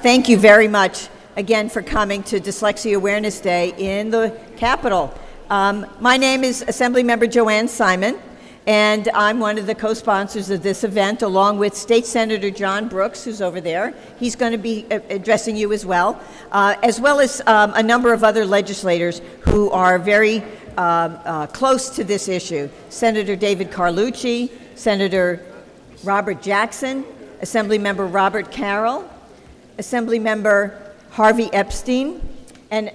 Thank you very much again for coming to Dyslexia Awareness Day in the Capitol. My name is Assemblymember Jo Anne Simon, and I'm one of the co-sponsors of this event, along with State Senator John Brooks, who's over there. He's going to be addressing you as well as a number of other legislators who are very close to this issue. Senator David Carlucci, Senator Robert Jackson, Assemblymember Robert Carroll, Assemblymember Harvey Epstein, and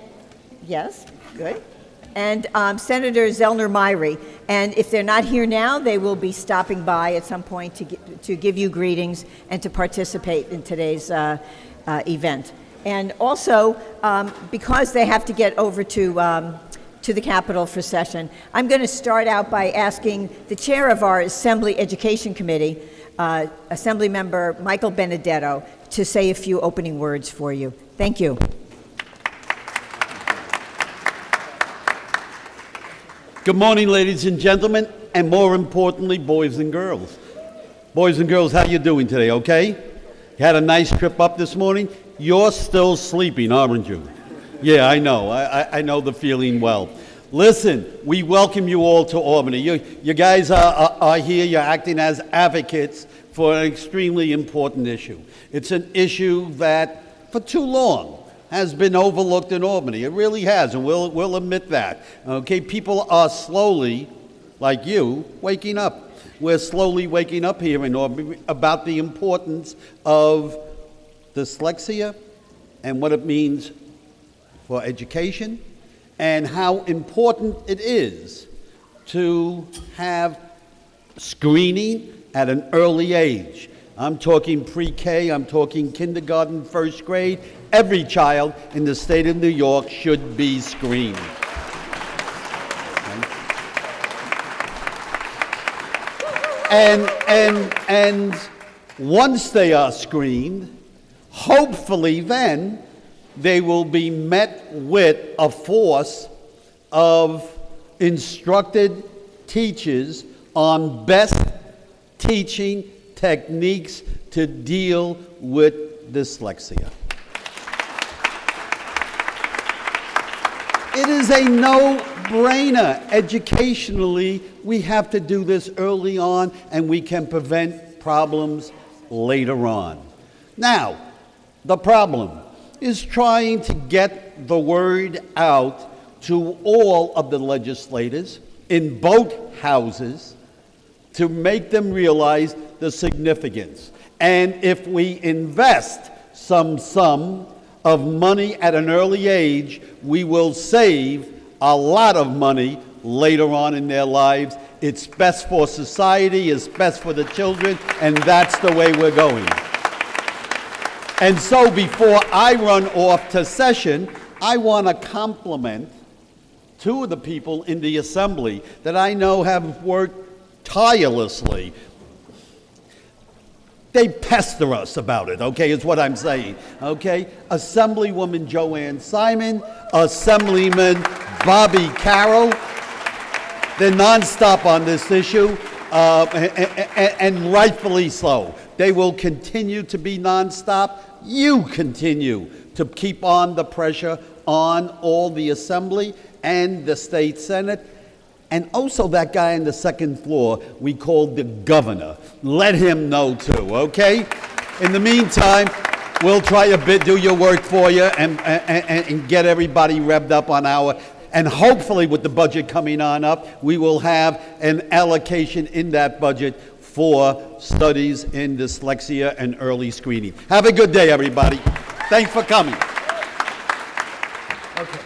yes, good, and Senator Zellner Myrie. And if they're not here now, they will be stopping by at some point to give you greetings and to participate in today's event. And also, because they have to get over to the Capitol for session, I'm going to start out by asking the chair of our Assembly Education Committee, Assemblymember Michael Benedetto, to say a few opening words for you. Thank you. Good morning, ladies and gentlemen, and more importantly, boys and girls. Boys and girls, how you doing today, okay? You had a nice trip up this morning? You're still sleeping, aren't you? Yeah, I know. I know the feeling well. Listen, we welcome you all to Albany. You guys are here. You're acting as advocates for an extremely important issue. It's an issue that, for too long, has been overlooked in Albany. It really has, and we'll admit that. Okay, people are slowly, like you, waking up. We're slowly waking up here in Albany about the importance of dyslexia and what it means for education, and how important it is to have screening at an early age. I'm talking pre-K, I'm talking kindergarten, first grade. Every child in the state of New York should be screened. And once they are screened, hopefully then they will be met with a force of instructed teachers on best teaching techniques to deal with dyslexia. It is a no-brainer. Educationally, we have to do this early on, and we can prevent problems later on. Now, the problem is trying to get the word out to all of the legislators in both houses to make them realize the significance. And if we invest some sum of money at an early age, we will save a lot of money later on in their lives. It's best for society, it's best for the children, and that's the way we're going. And so before I run off to session, I want to compliment two of the people in the Assembly that I know have worked tirelessly. They pester us about it, okay, is what I'm saying, okay? Assemblywoman Jo Anne Simon, Assemblyman Bobby Carroll. They're nonstop on this issue, and rightfully so. They will continue to be nonstop. You continue to keep on the pressure on all the Assembly and the State Senate, and also that guy on the second floor we called the governor. Let him know too, okay? In the meantime, we'll try to do your work for you and get everybody revved up on and hopefully with the budget coming on up, we will have an allocation in that budget for studies in dyslexia and early screening. Have a good day, everybody. Thanks for coming. Okay.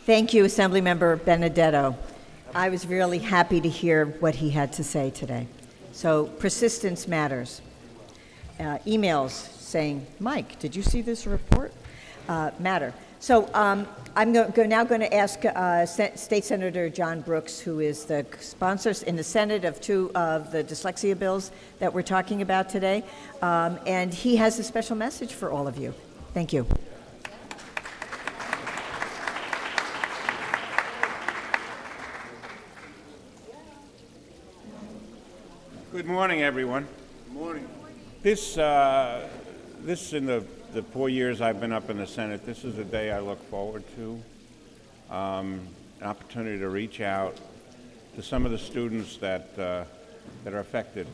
Thank you, Assemblymember Benedetto. I was really happy to hear what he had to say today. So persistence matters. Emails saying, Mike, did you see this report? Matter. So I'm now going to ask State Senator John Brooks, who is the sponsor in the Senate of two of the dyslexia bills that we're talking about today. And he has a special message for all of you. Thank you. Good morning, everyone. Morning. This in the 4 years I've been up in the Senate, this is a day I look forward to. An opportunity to reach out to some of the students that are affected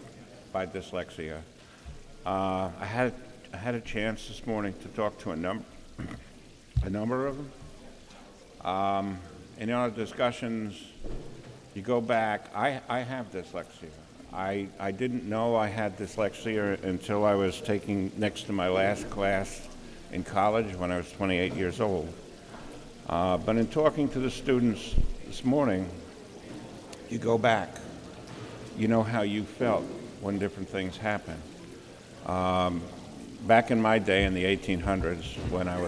by dyslexia. I had a chance this morning to talk to a number of them. In our discussions, you go back. I have dyslexia. I didn't know I had dyslexia until I was taking next to my last class in college when I was 28 years old. But in talking to the students this morning, you go back. You know how you felt when different things happened. Back in my day in the 1800s when I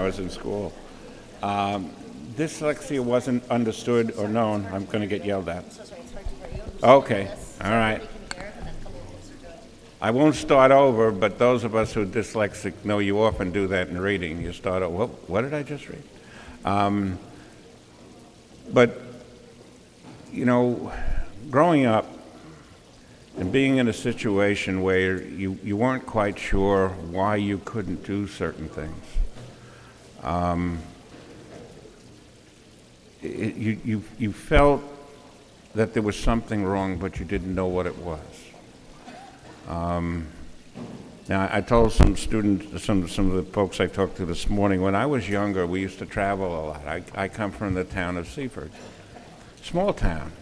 was in school, dyslexia wasn't understood or known. I'm going to get yelled at. Okay, all right. I won't start over, but those of us who are dyslexic know you often do that in reading. You start over, what did I just read? But, you know, growing up and being in a situation where you weren't quite sure why you couldn't do certain things, you felt that there was something wrong, but you didn't know what it was. Now, I told some students, some of the folks I talked to this morning, when I was younger, we used to travel a lot. I come from the town of Seaford, small town,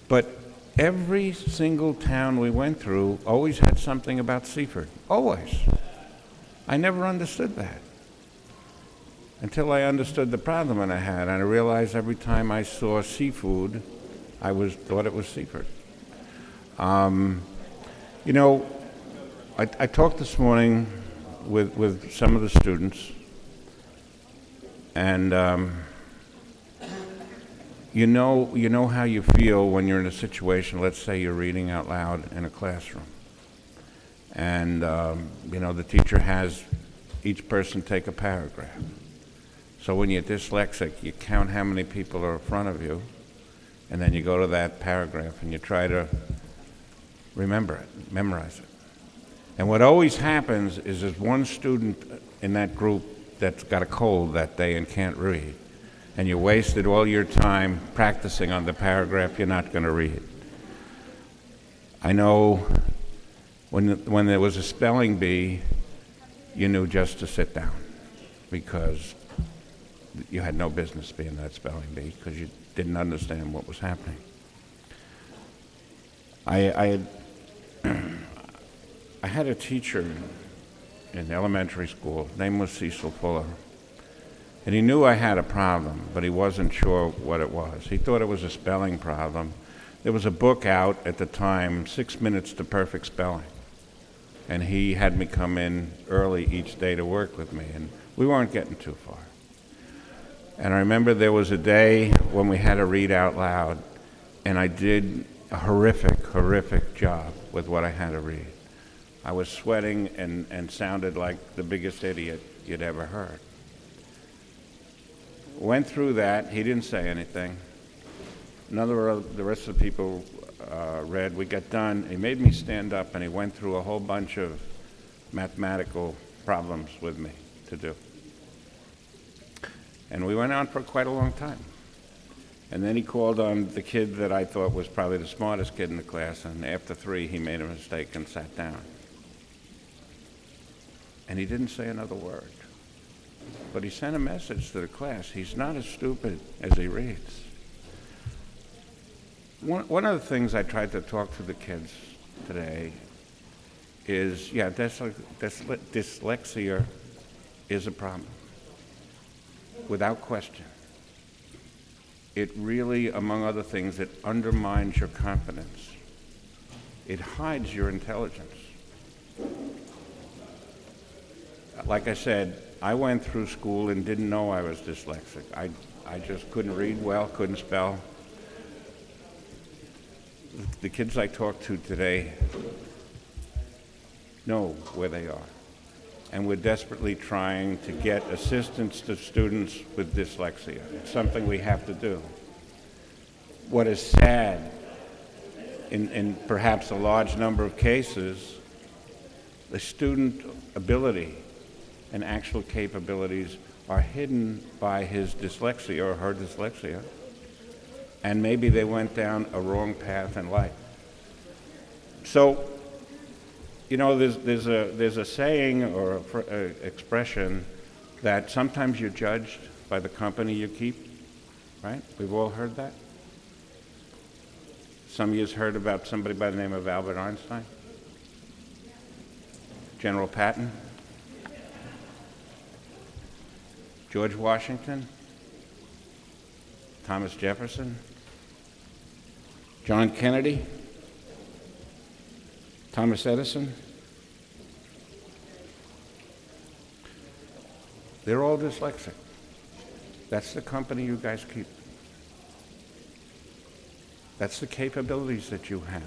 but every single town we went through always had something about Seaford, always. I never understood that until I understood the problem that I had, and I realized every time I saw seafood, I thought it was Seaford. You know, I talked this morning with some of the students, and you know how you feel when you're in a situation. Let's say you're reading out loud in a classroom, and you know the teacher has each person take a paragraph. So when you're dyslexic, you count how many people are in front of you, and then you go to that paragraph and you try to remember it, memorize it. And what always happens is there's one student in that group that's got a cold that day and can't read. And you wasted all your time practicing on the paragraph you're not going to read. I know when there was a spelling bee, you knew just to sit down because you had no business being that spelling bee because you didn't understand what was happening. I had a teacher in elementary school. His name was Cecil Fuller. And he knew I had a problem, but he wasn't sure what it was. He thought it was a spelling problem. There was a book out at the time, 6 Minutes to Perfect Spelling. And he had me come in early each day to work with me, and we weren't getting too far. And I remember there was a day when we had to read out loud, and I did a horrific job with what I had to read. I was sweating and sounded like the biggest idiot you'd ever heard. Went through that. He didn't say anything. The rest of the people read. We got done. He made me stand up, and he went through a whole bunch of mathematical problems with me to do. And we went on for quite a long time. And then he called on the kid that I thought was probably the smartest kid in the class, and after 3, he made a mistake and sat down. And he didn't say another word. But he sent a message to the class. He's not as stupid as he reads. One of the things I tried to talk to the kids today is, yeah, dyslexia is a problem. Without question. It really, among other things, it undermines your confidence. It hides your intelligence. Like I said, I went through school and didn't know I was dyslexic. I just couldn't read well, couldn't spell. The kids I talk to today know where they are. And we're desperately trying to get assistance to students with dyslexia. It's something we have to do. What is sad in perhaps a large number of cases, the student ability and actual capabilities are hidden by his dyslexia or her dyslexia, and maybe they went down a wrong path in life. So, you know, there's a saying or an expression that sometimes you're judged by the company you keep, right? We've all heard that. Some of you have heard about somebody by the name of Albert Einstein, General Patton, George Washington, Thomas Jefferson, John Kennedy, Thomas Edison. They're all dyslexic. That's the company you guys keep. That's the capabilities that you have.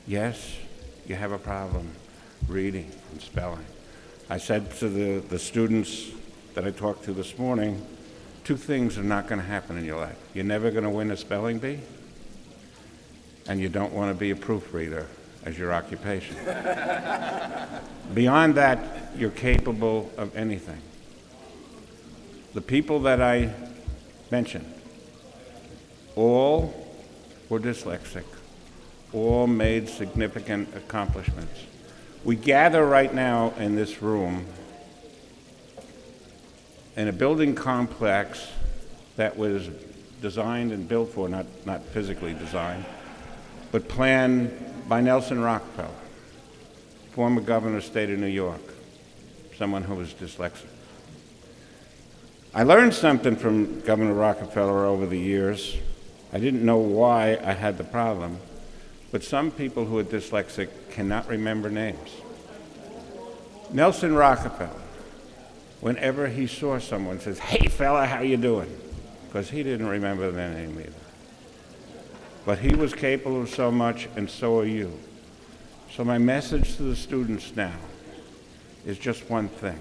Yes, you have a problem reading and spelling. I said to the students that I talked to this morning, 2 things are not going to happen in your life. You're never going to win a spelling bee, and you don't want to be a proofreader as your occupation. Beyond that, you're capable of anything. The people that I mentioned, all were dyslexic, all made significant accomplishments. We gather right now in this room in a building complex that was designed and built for, not physically designed, but planned by Nelson Rockefeller, former governor of the state of New York, someone who was dyslexic. I learned something from Governor Rockefeller over the years. I didn't know why I had the problem, but some people who are dyslexic cannot remember names. Nelson Rockefeller, whenever he saw someone, says, "Hey fella, how you doing?" Because he didn't remember their name either. But he was capable of so much, and so are you. So my message to the students now is just one thing.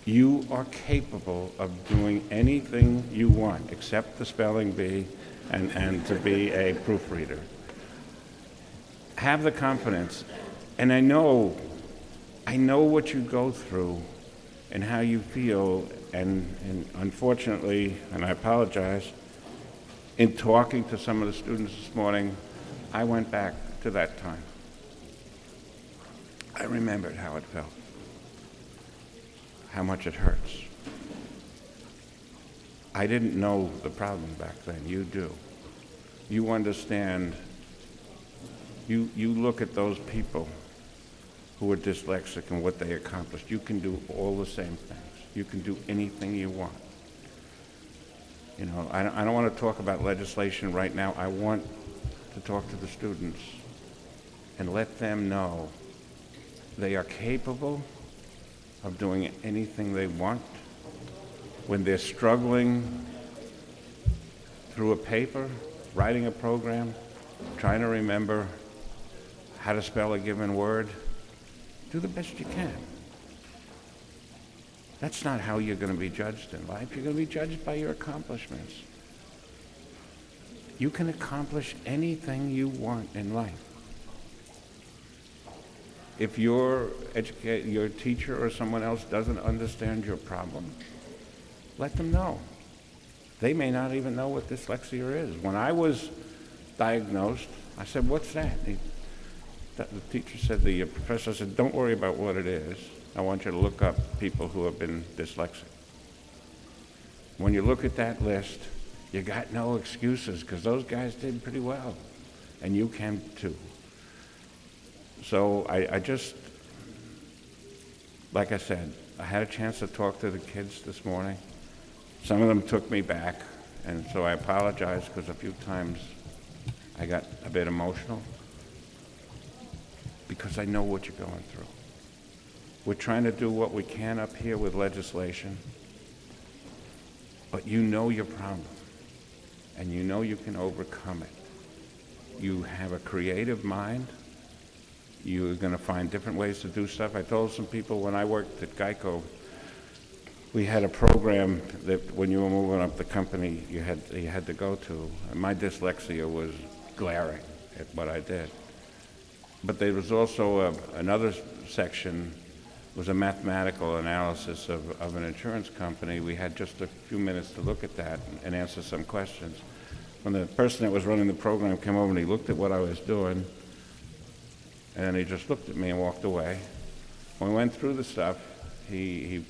You are capable of doing anything you want, except the spelling bee and to be a proofreader. Have the confidence. And I know what you go through and how you feel, and unfortunately, and I apologize, in talking to some of the students this morning, I went back to that time. I remembered how it felt, how much it hurts. I didn't know the problem back then. You do. You understand. You look at those people who are dyslexic and what they accomplished. You can do all the same things. You can do anything you want. You know, I don't want to talk about legislation right now. I want to talk to the students and let them know they are capable of doing anything they want. When they're struggling through a paper, writing a program, trying to remember how to spell a given word, do the best you can. That's not how you're going to be judged in life. You're going to be judged by your accomplishments. You can accomplish anything you want in life. If your teacher or someone else doesn't understand your problem, let them know. They may not even know what dyslexia is. When I was diagnosed, I said, "What's that?" The teacher said, the professor said, "Don't worry about what it is. I want you to look up people who have been dyslexic. When you look at that list, you got no excuses, because those guys did pretty well, and you can too." So I just, like I said, I had a chance to talk to the kids this morning. Some of them took me back, and so I apologize, because a few times I got a bit emotional, because I know what you're going through. We're trying to do what we can up here with legislation, but you know your problem, and you know you can overcome it. You have a creative mind. You're going to find different ways to do stuff. I told some people when I worked at Geico, we had a program that when you were moving up the company, you had to go to. And my dyslexia was glaring. at what I did. But there was also another section, was a mathematical analysis of an insurance company. We had just a few minutes to look at that and answer some questions. When the person that was running the program came over and he looked at what I was doing, and he just looked at me and walked away. When we went through the stuff, he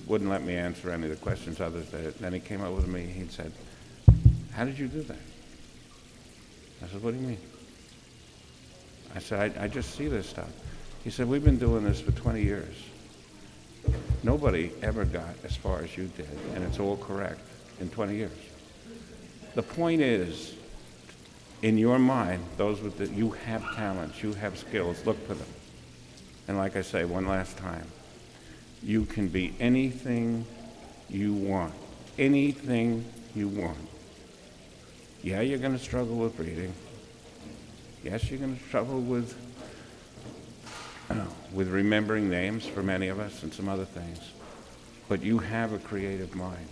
wouldn't let me answer any of the questions others did. Then he came over to me, he said, "How did you do that?" I said, "What do you mean?" I said, I just see this stuff. He said, "We've been doing this for 20 years. Nobody ever got as far as you did, and it's all correct in 20 years." The point is, in your mind, those with the, you have talents, you have skills, look for them. And like I say, one last time, you can be anything you want. Anything you want. Yeah, you're going to struggle with reading. Yes, you're going to struggle with remembering names for many of us and some other things. But you have a creative mind.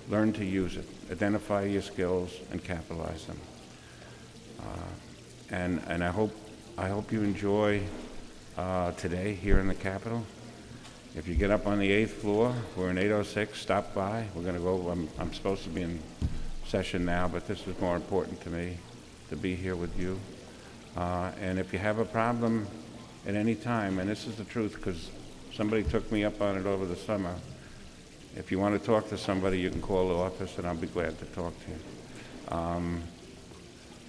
Learn to use it. Identify your skills and capitalize them. And I hope you enjoy today here in the Capitol. If you get up on the 8th floor, we're in 806, stop by. We're going to go, I'm supposed to be in session now, but this is more important to me, to be here with you. And if you have a problem at any time, and this is the truth because somebody took me up on it over the summer, if you want to talk to somebody, you can call the office and I'll be glad to talk to you.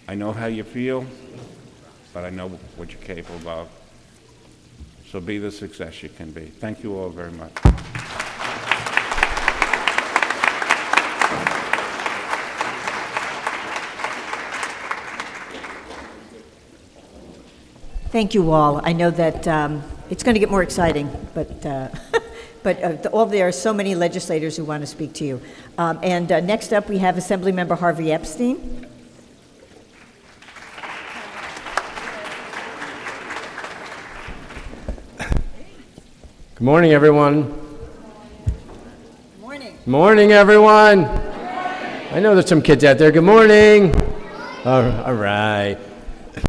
I know how you feel, but I know what you're capable of. So be the success you can be. Thank you all very much. Thank you all. I know that it's going to get more exciting, but there are so many legislators who want to speak to you. Next up, we have Assemblymember Harvey Epstein. Good morning, everyone. Good morning. Morning, everyone. Good morning. I know there's some kids out there. Good morning. All right.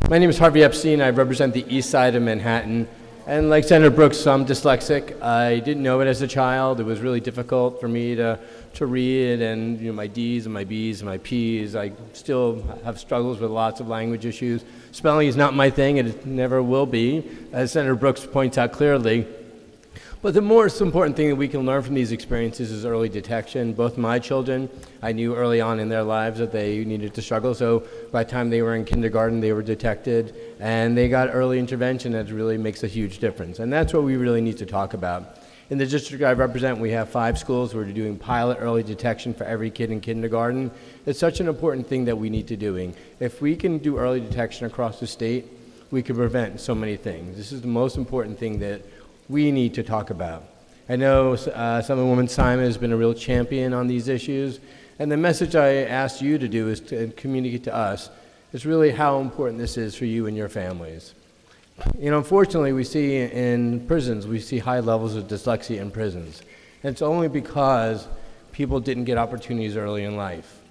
My name is Harvey Epstein. I represent the east side of Manhattan. And like Senator Brooks, I'm dyslexic. I didn't know it as a child. It was really difficult for me to read, and my D's and my B's and my P's. I still have struggles with lots of language issues. Spelling is not my thing, and it never will be, as Senator Brooks points out clearly. But the most important thing that we can learn from these experiences is early detection. Both my children, I knew early on in their lives that they needed to struggle, so by the time they were in kindergarten, they were detected, and they got early intervention that really makes a huge difference. And that's what we really need to talk about. In the district I represent, we have 5 schools. We're doing pilot early detection for every kid in kindergarten. It's such an important thing that we need to do. If we can do early detection across the state, we can prevent so many things. This is the most important thing that we need to talk about. I know Assemblymember Simon has been a real champion on these issues, and the message I asked you to do is to communicate to us is really how important this is for you and your families. Unfortunately, we see in prisons, we see high levels of dyslexia in prisons. And it's only because people didn't get opportunities early in life.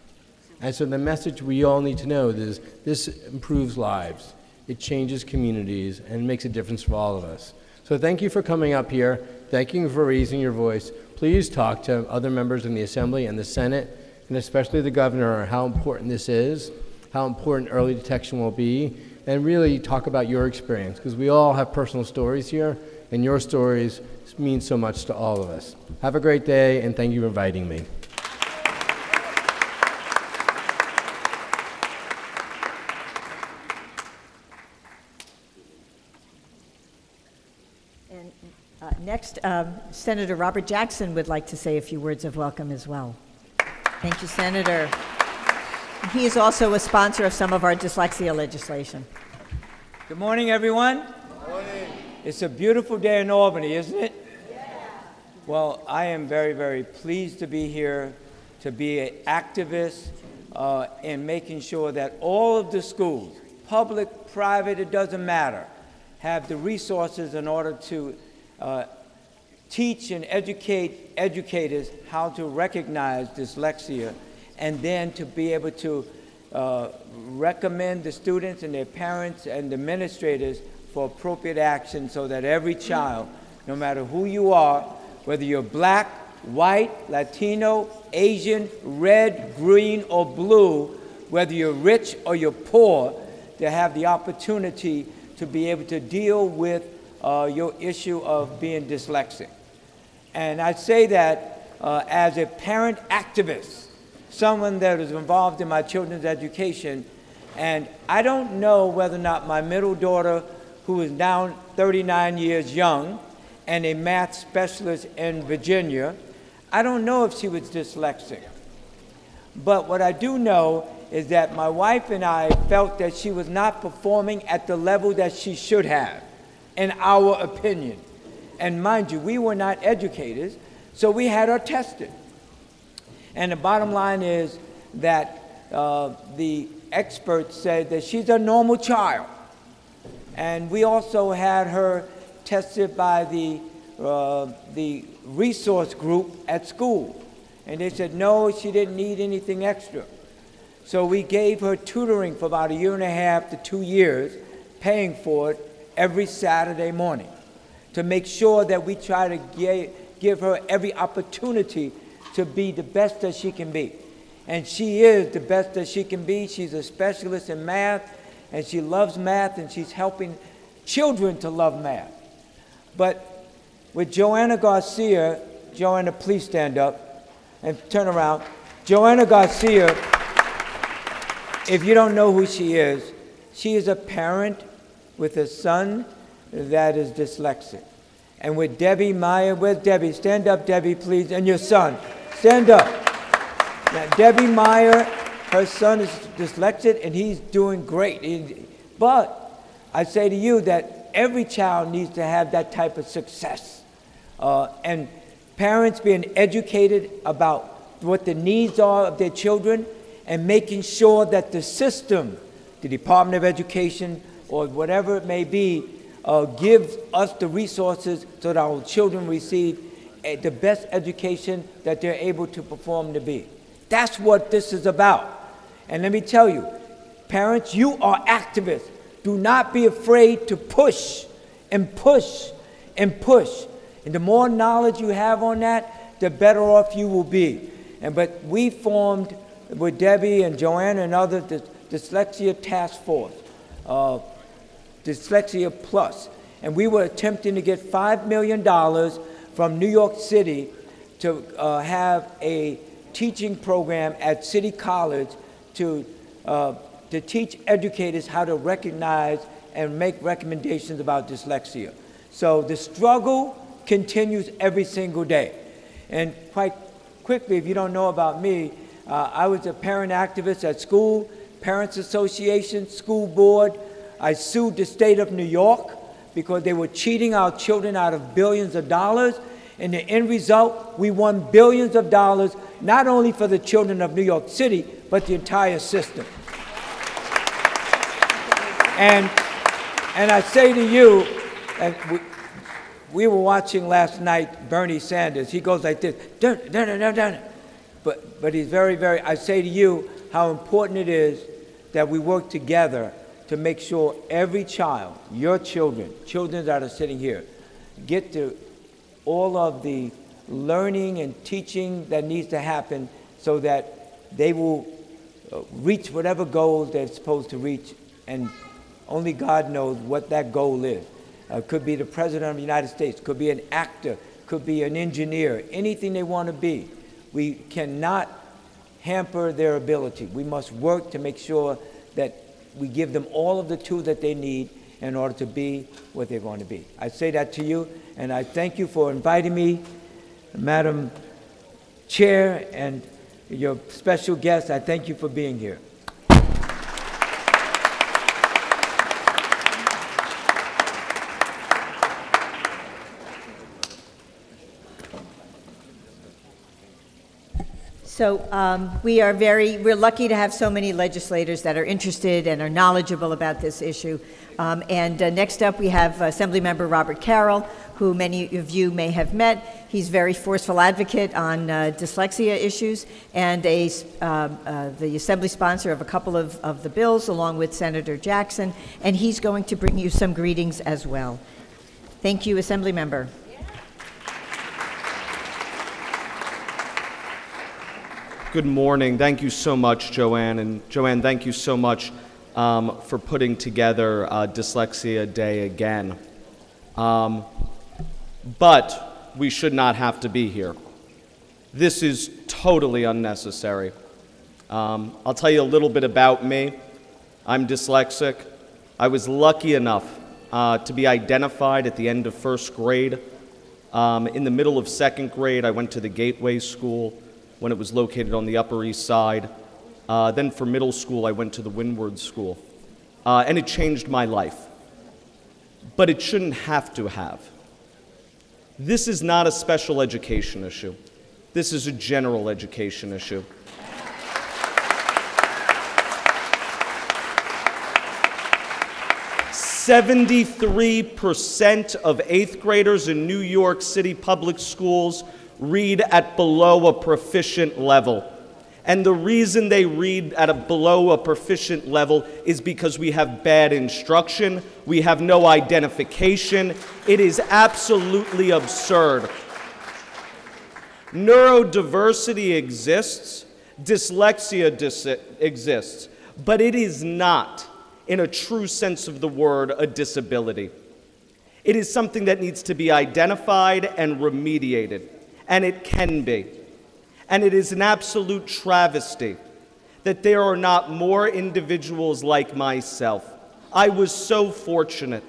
And so the message we all need to know is this improves lives, it changes communities, and makes a difference for all of us. So thank you for coming up here. Thank you for raising your voice. Please talk to other members in the Assembly and the Senate, and especially the governor, on how important this is, how important early detection will be, and really talk about your experience, because we all have personal stories here, and your stories mean so much to all of us. Have a great day, and thank you for inviting me. Next, Senator Robert Jackson would like to say a few words of welcome as well. Thank you, Senator. He is also a sponsor of some of our dyslexia legislation. Good morning, everyone. Good morning. It's a beautiful day in Albany, isn't it? Yeah. Well, I am very, very pleased to be here, to be an activist in making sure that all of the schools, public, private, it doesn't matter, have the resources in order to teach and educate educators how to recognize dyslexia, and then to be able to recommend the students and their parents and administrators for appropriate action so that every child, no matter who you are, whether you're black, white, Latino, Asian, red, green, or blue, whether you're rich or you're poor, to have the opportunity to be able to deal with your issue of being dyslexic. And I say that as a parent activist, someone that is involved in my children's education, and I don't know whether or not my middle daughter, who is now 39 years young and a math specialist in Virginia, I don't know if she was dyslexic. But what I do know is that my wife and I felt that she was not performing at the level that she should have, in our opinion. And mind you, we were not educators, so we had her tested. And the bottom line is that the experts said that she's a normal child. And we also had her tested by the resource group at school. And they said, no, she didn't need anything extra. So we gave her tutoring for about 1.5 to 2 years, paying for it every Saturday morning to make sure that we try to give her every opportunity to be the best that she can be. And she is the best that she can be. She's a specialist in math, and she loves math, and she's helping children to love math. But with Joanna Garcia, Joanna, please stand up and turn around. Joanna Garcia, if you don't know who she is a parent with a son that is dyslexic. And with Debbie Meyer, where's Debbie? Stand up, Debbie, please, and your son. Stand up. Now, Debbie Meyer, her son is dyslexic, and he's doing great. But I say to you that every child needs to have that type of success. And parents being educated about what the needs are of their children and making sure that the system, the Department of Education, or whatever it may be, gives us the resources so that our children receive the best education that they're able to perform to be. That's what this is about. And let me tell you, parents, you are activists. Do not be afraid to push and push and push. And the more knowledge you have on that, the better off you will be. But we formed with Debbie and Joanna and others the Dyslexia Task Force, Dyslexia Plus. And we were attempting to get $5 million from New York City to have a teaching program at City College to teach educators how to recognize and make recommendations about dyslexia. So the struggle continues every single day. And quite quickly, if you don't know about me, I was a parent activist at school, Parents Association, school board. I sued the state of New York because they were cheating our children out of billions of dollars. And the end result, we won billions of dollars, not only for the children of New York City, but the entire system. And I say to you, and we were watching last night Bernie Sanders. He goes like this, dun, dun, dun, dun, dun. But he's very, very, I say to you how important it is that we work together to make sure every child, your children that are sitting here, get to all of the learning and teaching that needs to happen so that they will reach whatever goals they're supposed to reach, and only God knows what that goal is. Could be the President of the United States, could be an actor, could be an engineer, anything they want to be. We cannot hamper their ability. We must work to make sure that we give them all of the tools that they need in order to be what they're going to be. I say that to you, and I thank you for inviting me, Madam Chair, and your special guest. I thank you for being here. So we're lucky to have so many legislators that are interested and are knowledgeable about this issue. Next up we have Assemblymember Robert Carroll, who many of you may have met. He's a very forceful advocate on dyslexia issues and the Assembly sponsor of a couple of the bills along with Senator Jackson, and he's going to bring you some greetings as well. Thank you, Assemblymember. Good morning. Thank you so much, Joanne. And Joanne, thank you so much for putting together Dyslexia Day again. But we should not have to be here. This is totally unnecessary. I'll tell you a little bit about me. I'm dyslexic. I was lucky enough to be identified at the end of first grade. In the middle of second grade, I went to the Gateway School when it was located on the Upper East Side. Then for middle school, I went to the Windward School. And it changed my life. But it shouldn't have to have. This is not a special education issue. This is a general education issue. "73% of 8th graders in New York City public schools read at below a proficient level. And the reason they read at below a proficient level is because we have bad instruction, we have no identification. It is absolutely absurd. Neurodiversity exists, dyslexia exists, but it is not, in a true sense of the word, a disability. It is something that needs to be identified and remediated, and it can be. And it is an absolute travesty that there are not more individuals like myself. I was so fortunate.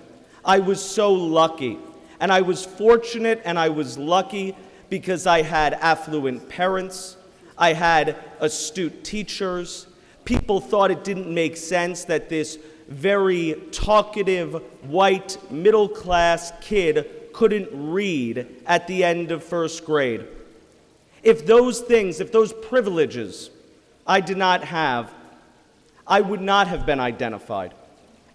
I was so lucky. And I was fortunate and I was lucky because I had affluent parents. I had astute teachers. People thought it didn't make sense that this very talkative, white, middle-class kid couldn't read at the end of first grade. If those things, if those privileges I did not have, I would not have been identified,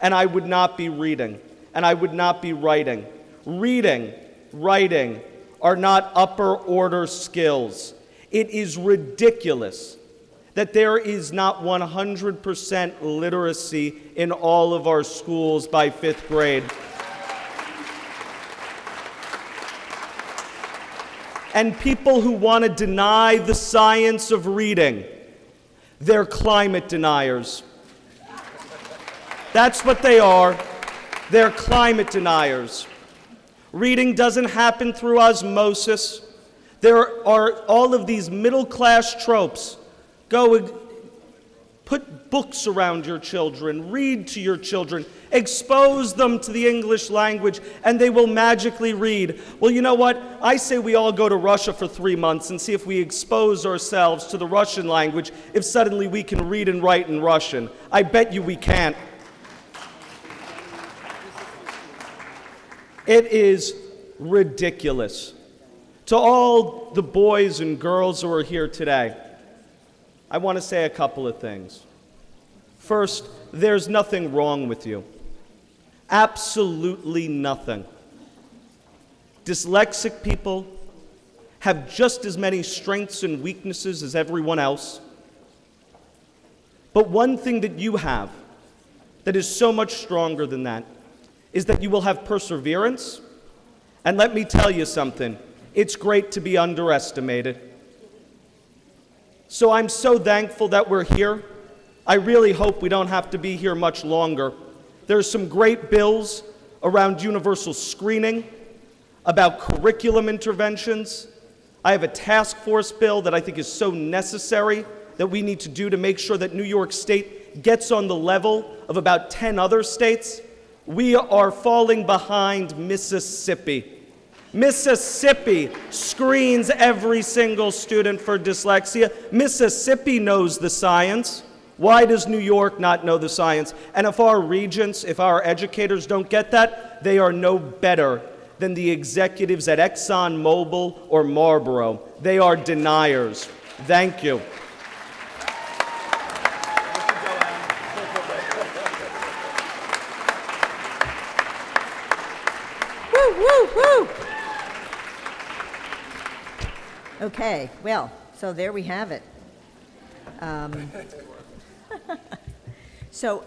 and I would not be reading, and I would not be writing. Reading, writing are not upper order skills. It is ridiculous that there is not 100% literacy in all of our schools by 5th grade. And people who want to deny the science of reading, they're climate deniers. That's what they are. They're climate deniers. Reading doesn't happen through osmosis. There are all of these middle-class tropes. Go put books around your children, read to your children, expose them to the English language, and they will magically read. Well, you know what? I say we all go to Russia for 3 months and see if we expose ourselves to the Russian language, if suddenly we can read and write in Russian. I bet you we can't. It is ridiculous. To all the boys and girls who are here today, I want to say a couple of things. First, there's nothing wrong with you. Absolutely nothing. Dyslexic people have just as many strengths and weaknesses as everyone else. But one thing that you have that is so much stronger than that is that you will have perseverance. And let me tell you something, it's great to be underestimated. So I'm so thankful that we're here. I really hope we don't have to be here much longer. There's some great bills around universal screening, about curriculum interventions. I have a task force bill that I think is so necessary that we need to do to make sure that New York State gets on the level of about 10 other states. We are falling behind Mississippi. Mississippi screens every single student for dyslexia. Mississippi knows the science. Why does New York not know the science? And if our regents, if our educators don't get that, they are no better than the executives at ExxonMobil or Marlboro. They are deniers. Thank you. Woo, woo, woo. Okay, well, so there we have it.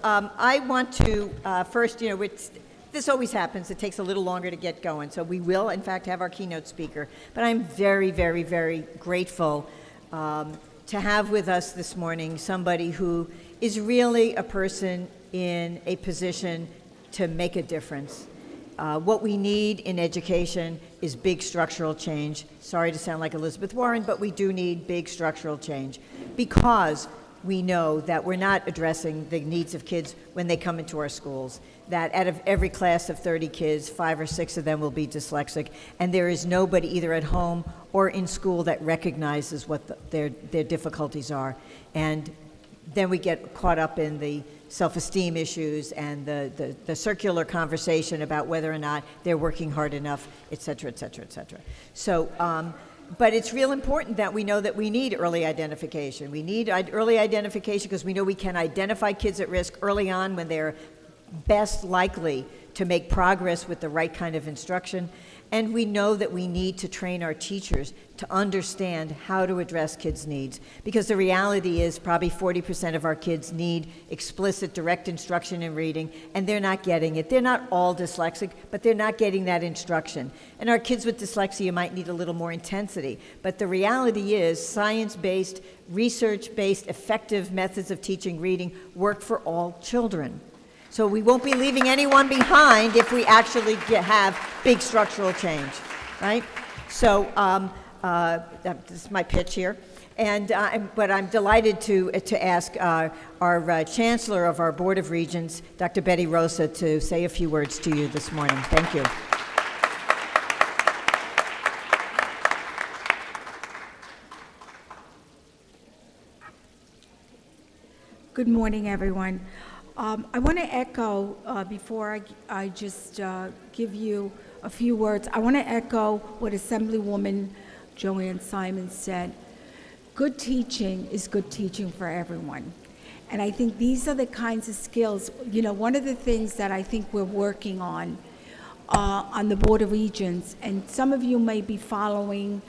I want to first, this always happens. It takes a little longer to get going. So we will, in fact, have our keynote speaker. But I'm very, very, very grateful to have with us this morning somebody who is really a person in a position to make a difference. What we need in education is big structural change. Sorry to sound like Elizabeth Warren, but we do need big structural change because we know that we're not addressing the needs of kids when they come into our schools, that out of every class of 30 kids, 5 or 6 of them will be dyslexic, and there is nobody either at home or in school that recognizes what their difficulties are. And then we get caught up in the self-esteem issues and the circular conversation about whether or not they're working hard enough, et cetera, et cetera, et cetera. So, but it's real important that we know that we need early identification. We need early identification because we know we can identify kids at risk early on when they're best likely to make progress with the right kind of instruction. And we know that we need to train our teachers to understand how to address kids' needs. Because the reality is probably 40% of our kids need explicit direct instruction in reading, and they're not getting it. They're not all dyslexic, but they're not getting that instruction. And our kids with dyslexia might need a little more intensity. But the reality is science-based, research-based, effective methods of teaching reading work for all children. So we won't be leaving anyone behind if we actually have big structural change, right? So this is my pitch here. But I'm delighted to ask our Chancellor of our Board of Regents, Dr. Betty Rosa, to say a few words to you this morning. Thank you. Good morning, everyone. I want to echo, before I just give you a few words, I want to echo what Assemblywoman Jo Anne Simon said. Good teaching is good teaching for everyone. And I think these are the kinds of skills, one of the things that I think we're working on the Board of Regents, and some of you may be following,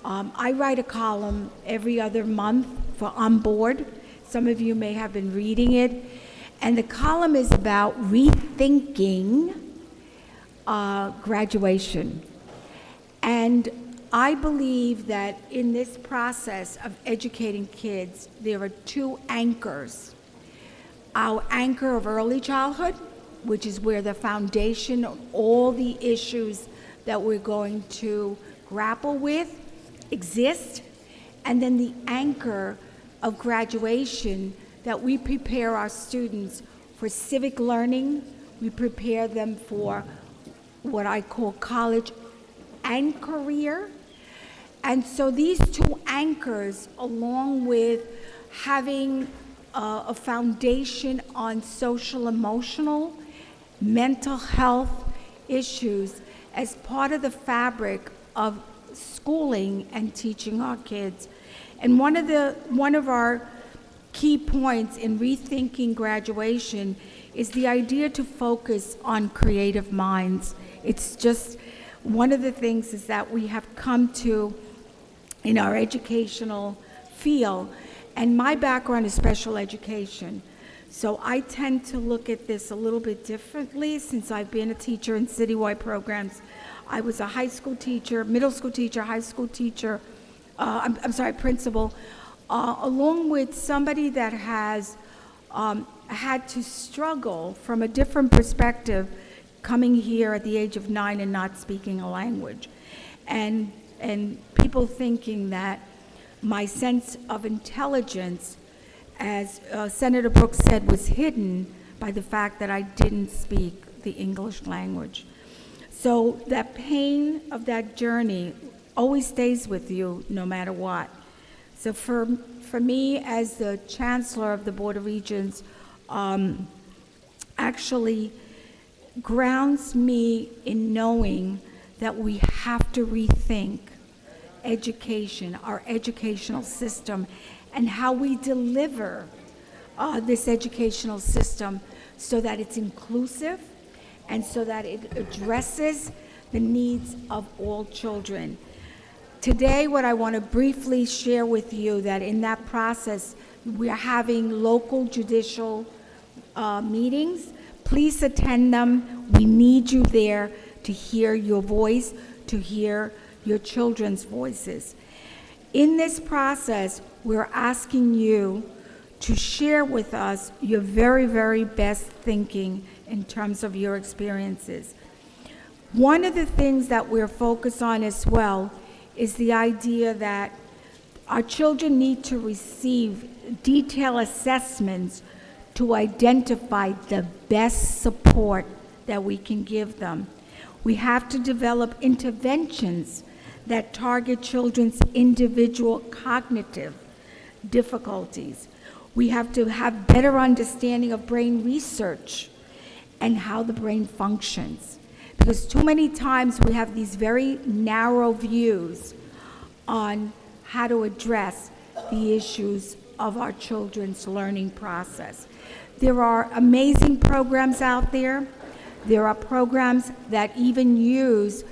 I write a column every other month for On Board. Some of you may have been reading it. And the column is about rethinking graduation. And I believe that in this process of educating kids, there are two anchors. Our anchor of early childhood, which is where the foundation of all the issues that we're going to grapple with exist. And then the anchor of graduation, that we prepare our students for civic learning, we prepare them for what I call college and career. And so these two anchors, along with having a foundation on social, emotional, mental health issues as part of the fabric of schooling and teaching our kids. And one of our key points in rethinking graduation is the idea to focus on creative minds. It's just one of the things is that we have come to in our educational field, and my background is special education. So I tend to look at this a little bit differently since I've been a teacher in citywide programs. I was a high school teacher, middle school teacher, high school teacher, principal, along with somebody that has had to struggle from a different perspective coming here at the age of 9 and not speaking a language. And people thinking that my sense of intelligence, as Senator Brooks said, was hidden by the fact that I didn't speak the English language. So that pain of that journey always stays with you no matter what. So for me, as the Chancellor of the Board of Regents, actually grounds me in knowing that we have to rethink education, our educational system, and how we deliver this educational system so that it's inclusive and so that it addresses the needs of all children. Today, what I want to briefly share with you, that in that process, we're having local judicial meetings. Please attend them. We need you there to hear your voice, to hear your children's voices. In this process, we're asking you to share with us your very, very best thinking in terms of your experiences. One of the things that we're focused on as well is the idea that our children need to receive detailed assessments to identify the best support that we can give them. We have to develop interventions that target children's individual cognitive difficulties. We have to have better understanding of brain research and how the brain functions. Because too many times we have these very narrow views on how to address the issues of our children's learning process. There are amazing programs out there. There are programs that even use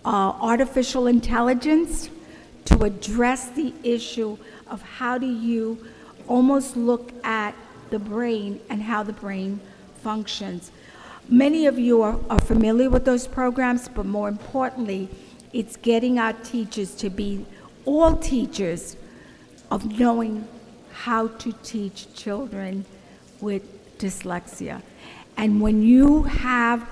artificial intelligence to address the issue of how do you almost look at the brain and how the brain functions. Many of you are familiar with those programs, but more importantly, it's getting our teachers to be all teachers of knowing how to teach children with dyslexia. And when you have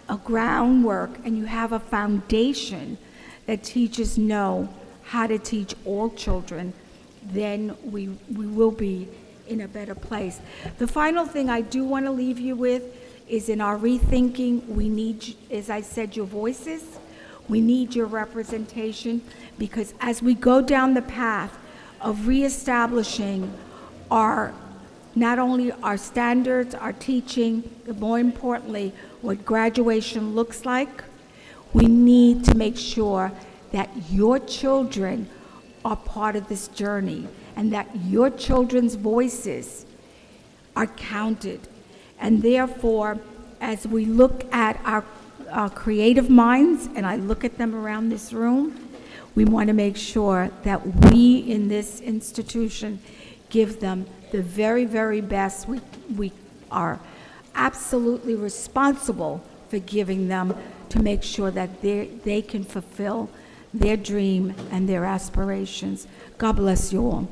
a groundwork and you have a foundation that teachers know how to teach all children, then we will be in a better place. The final thing I do want to leave you with is, in our rethinking, we need, as I said, your voices. We need your representation, because as we go down the path of reestablishing not only our standards, our teaching, but more importantly, what graduation looks like, we need to make sure that your children are part of this journey and that your children's voices are counted. And therefore, as we look at our creative minds, and I look at them around this room, we want to make sure that we in this institution give them the very, very best. We are absolutely responsible for giving them, to make sure that they can fulfill their dream and their aspirations. God bless you all.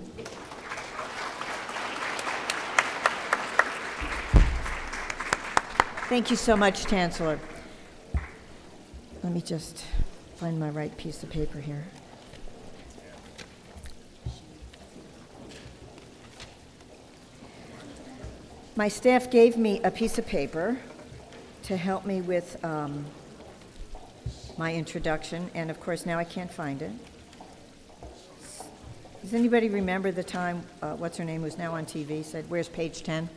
Thank you so much, Chancellor. Let me just find my right piece of paper here. My staff gave me a piece of paper to help me with my introduction, and of course now I can't find it. Does anybody remember the time, what's her name, who's now on TV, said, "Where's page 10?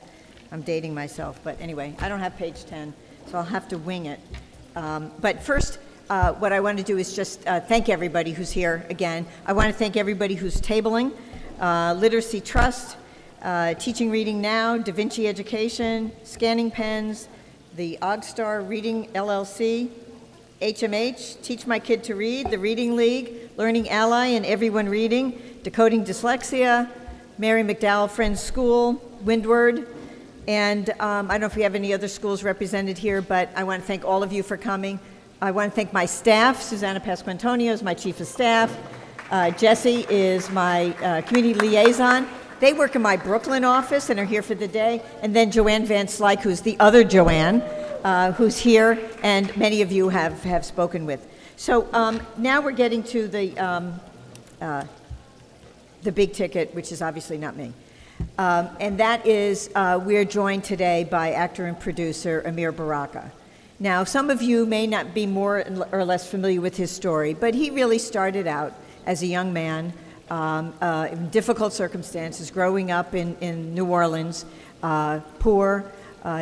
I'm dating myself, but anyway, I don't have page 10, so I'll have to wing it. But first, what I want to do is just thank everybody who's here again. I want to thank everybody who's tabling, Literacy Trust, Teaching Reading Now, Da Vinci Education, Scanning Pens, the Ogstar Reading LLC, HMH, Teach My Kid to Read, the Reading League, Learning Ally and Everyone Reading, Decoding Dyslexia, Mary McDowell Friends School, Windward, and I don't know if we have any other schools represented here, but I want to thank all of you for coming. I want to thank my staff. Susanna Pasquantonio is my chief of staff. Jesse is my community liaison. They work in my Brooklyn office and are here for the day. And then Joanne Van Slyke, who's the other Joanne, who's here, and many of you have spoken with. So now we're getting to the big ticket, which is obviously not me. And that is, we're joined today by actor and producer Ameer Baraka. Now, some of you may not be more or less familiar with his story, but he really started out as a young man in difficult circumstances, growing up in New Orleans, poor,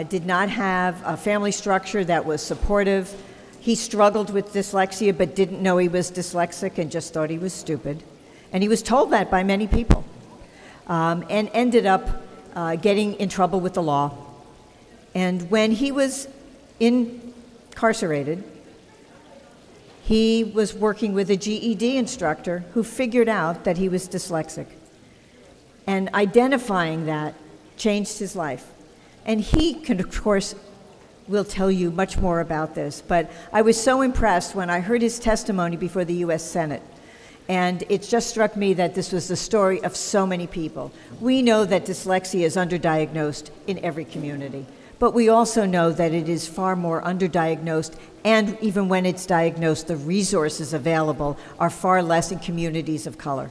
did not have a family structure that was supportive, He struggled with dyslexia but didn't know he was dyslexic and just thought he was stupid. And he was told that by many people, and ended up getting in trouble with the law. And when he was incarcerated, he was working with a GED instructor who figured out that he was dyslexic. And identifying that changed his life. And he can, of course, will tell you much more about this, but I was so impressed when I heard his testimony before the US Senate. And it just struck me that this was the story of so many people. We know that dyslexia is underdiagnosed in every community, but we also know that it is far more underdiagnosed, and even when it's diagnosed, the resources available are far less in communities of color.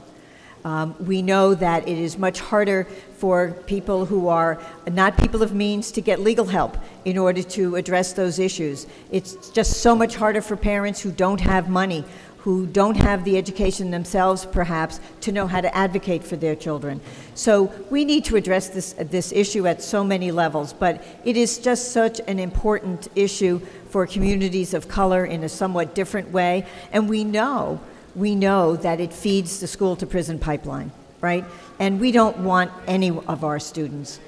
We know that it is much harder for people who are not people of means to get legal help in order to address those issues. It's just so much harder for parents who don't have money, who don't have the education themselves, perhaps, to know how to advocate for their children. So we need to address this issue at so many levels, but it is just such an important issue for communities of color in a somewhat different way, and we know that it feeds the school-to-prison pipeline, right? And we don't want any of our students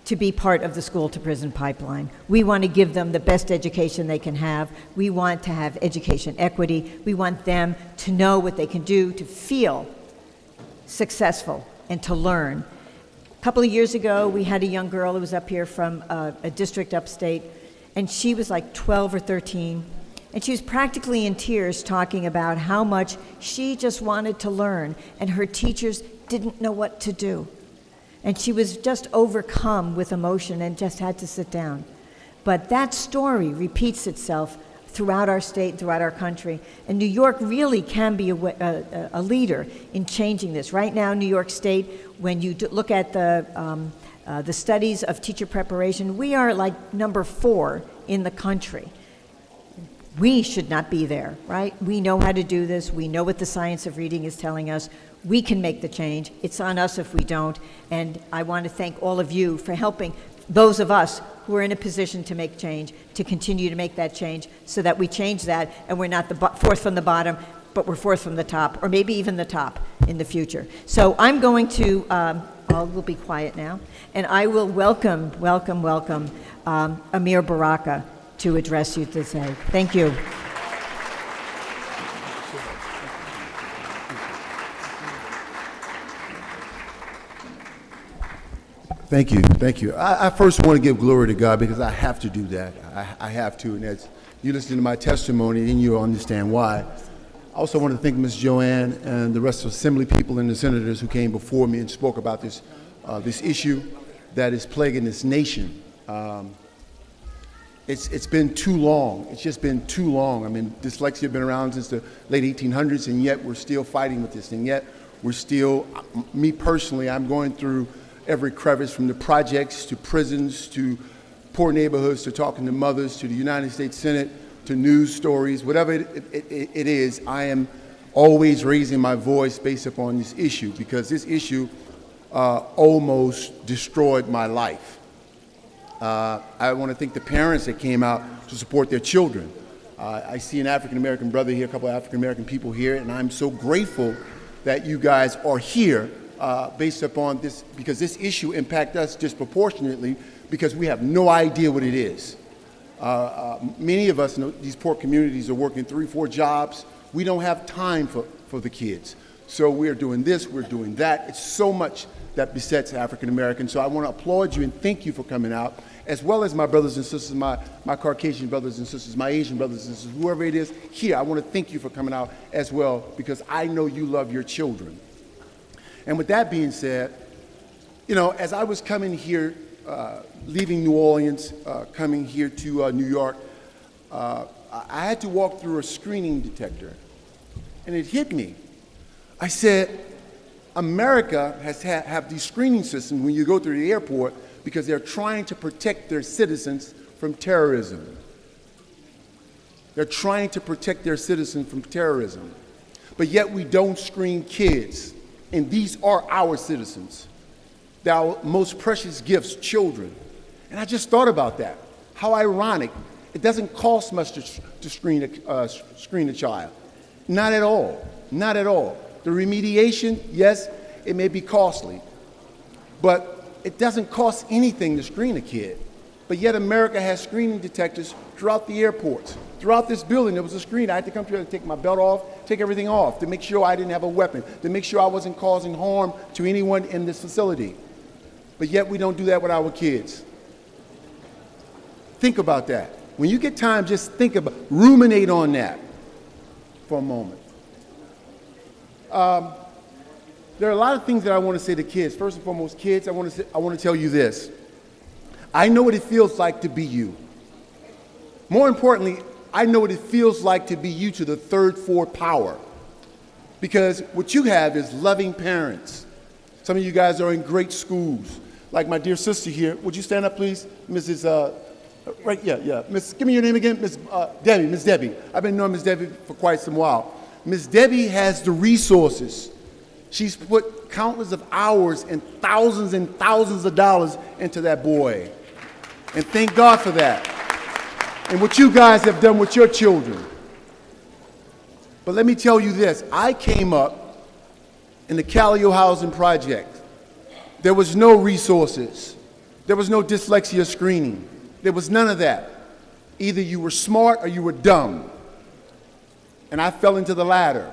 to be part of the school-to-prison pipeline. We want to give them the best education they can have. We want to have education equity. We want them to know what they can do to feel successful and to learn. A couple of years ago, we had a young girl who was up here from a district upstate, and she was like 12 or 13, and she was practically in tears talking about how much she just wanted to learn, and her teachers didn't know what to do. And she was just overcome with emotion and just had to sit down. But that story repeats itself throughout our state, throughout our country. And New York really can be a leader in changing this. Right now, New York State, when you look at the studies of teacher preparation, we are like number 4 in the country. We should not be there, right? We know how to do this. We know what the science of reading is telling us. We can make the change. It's on us if we don't. And I want to thank all of you for helping those of us who are in a position to make change, to continue to make that change so that we change that and we're not the 4th from the bottom, but we're 4th from the top, or maybe even the top in the future. So I'm going to, we'll be quiet now, and I will welcome Ameer Baraka to address you today. Thank you. Thank you, thank you. I first want to give glory to God because I have to do that. I have to, and as you listen to my testimony, then you'll understand why. I also want to thank Ms. Jo Anne and the rest of the Assembly people and the senators who came before me and spoke about this issue that is plaguing this nation. It's been too long. It's just been too long. I mean, dyslexia has been around since the late 1800s, and yet we're still fighting with this, and yet we're still, me personally, I'm going through every crevice, from the projects to prisons to poor neighborhoods to talking to mothers to the United States Senate to news stories, whatever it is, I am always raising my voice based upon this issue because this issue almost destroyed my life. I want to thank the parents that came out to support their children. I see an African-American brother here, a couple of African-American people here, and I'm so grateful that you guys are here based upon this, because this issue impacts us disproportionately because we have no idea what it is. Many of us in these poor communities are working 3, 4 jobs. We don't have time for the kids. So we're doing this, we're doing that. It's so much that besets African Americans. So I want to applaud you and thank you for coming out, as well as my brothers and sisters, my Caucasian brothers and sisters, my Asian brothers and sisters, whoever it is here. I want to thank you for coming out as well, because I know you love your children. And with that being said, you know, as I was coming here, leaving New Orleans, coming here to New York, I had to walk through a screening detector, and it hit me. I said, America have these screening systems when you go through the airport because they're trying to protect their citizens from terrorism. They're trying to protect their citizens from terrorism. But yet we don't screen kids, and these are our citizens. They're our most precious gifts, children. And I just thought about that. How ironic. It doesn't cost much to screen a child. Not at all. Not at all. The remediation, yes, it may be costly, but it doesn't cost anything to screen a kid. But yet America has screening detectors throughout the airports. Throughout this building, there was a screen. I had to come here and take my belt off, take everything off to make sure I didn't have a weapon, to make sure I wasn't causing harm to anyone in this facility. But yet we don't do that with our kids. Think about that. When you get time, just think about, ruminate on that for a moment. There are a lot of things that I want to say to kids. First and foremost, kids, I want to tell you this. I know what it feels like to be you. More importantly, I know what it feels like to be you to the third, fourth power. Because what you have is loving parents. Some of you guys are in great schools. Like my dear sister here. Would you stand up, please? Mrs. Right, yeah. Miss, give me your name again. Miss Debbie, Miss Debbie. I've been knowing Miss Debbie for quite some while. Miss Debbie has the resources. She's put countless of hours and thousands of dollars into that boy. And thank God for that. And what you guys have done with your children. But let me tell you this. I came up in the Callio Housing Project. There was no resources. There was no dyslexia screening. There was none of that. Either you were smart or you were dumb. And I fell into the latter.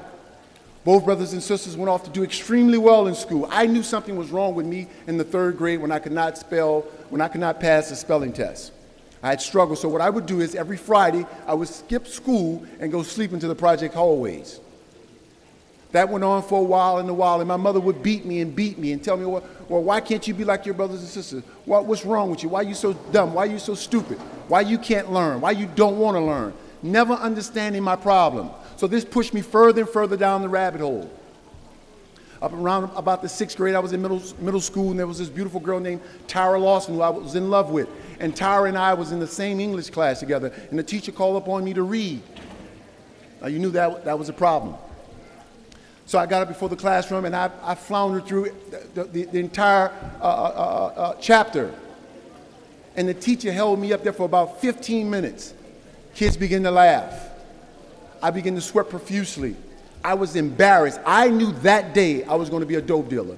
Both brothers and sisters went off to do extremely well in school. I knew something was wrong with me in the 3rd grade when I could not pass the spelling test. I had struggled, so what I would do is every Friday, I would skip school and go sleep into the project hallways. That went on for a while, and my mother would beat me and tell me, well, why can't you be like your brothers and sisters? What's wrong with you? Why are you so dumb? Why are you so stupid? Why you can't learn? Why you don't want to learn? Never understanding my problem. So this pushed me further and further down the rabbit hole. Up around about the 6th grade, I was in middle school, and there was this beautiful girl named Tyra Lawson who I was in love with. And Tyra and I was in the same English class together, and the teacher called upon me to read. Now, you knew that was a problem. So I got up before the classroom, and I floundered through the entire chapter. And the teacher held me up there for about 15 minutes. Kids began to laugh. I began to sweat profusely. I was embarrassed. I knew that day I was going to be a dope dealer.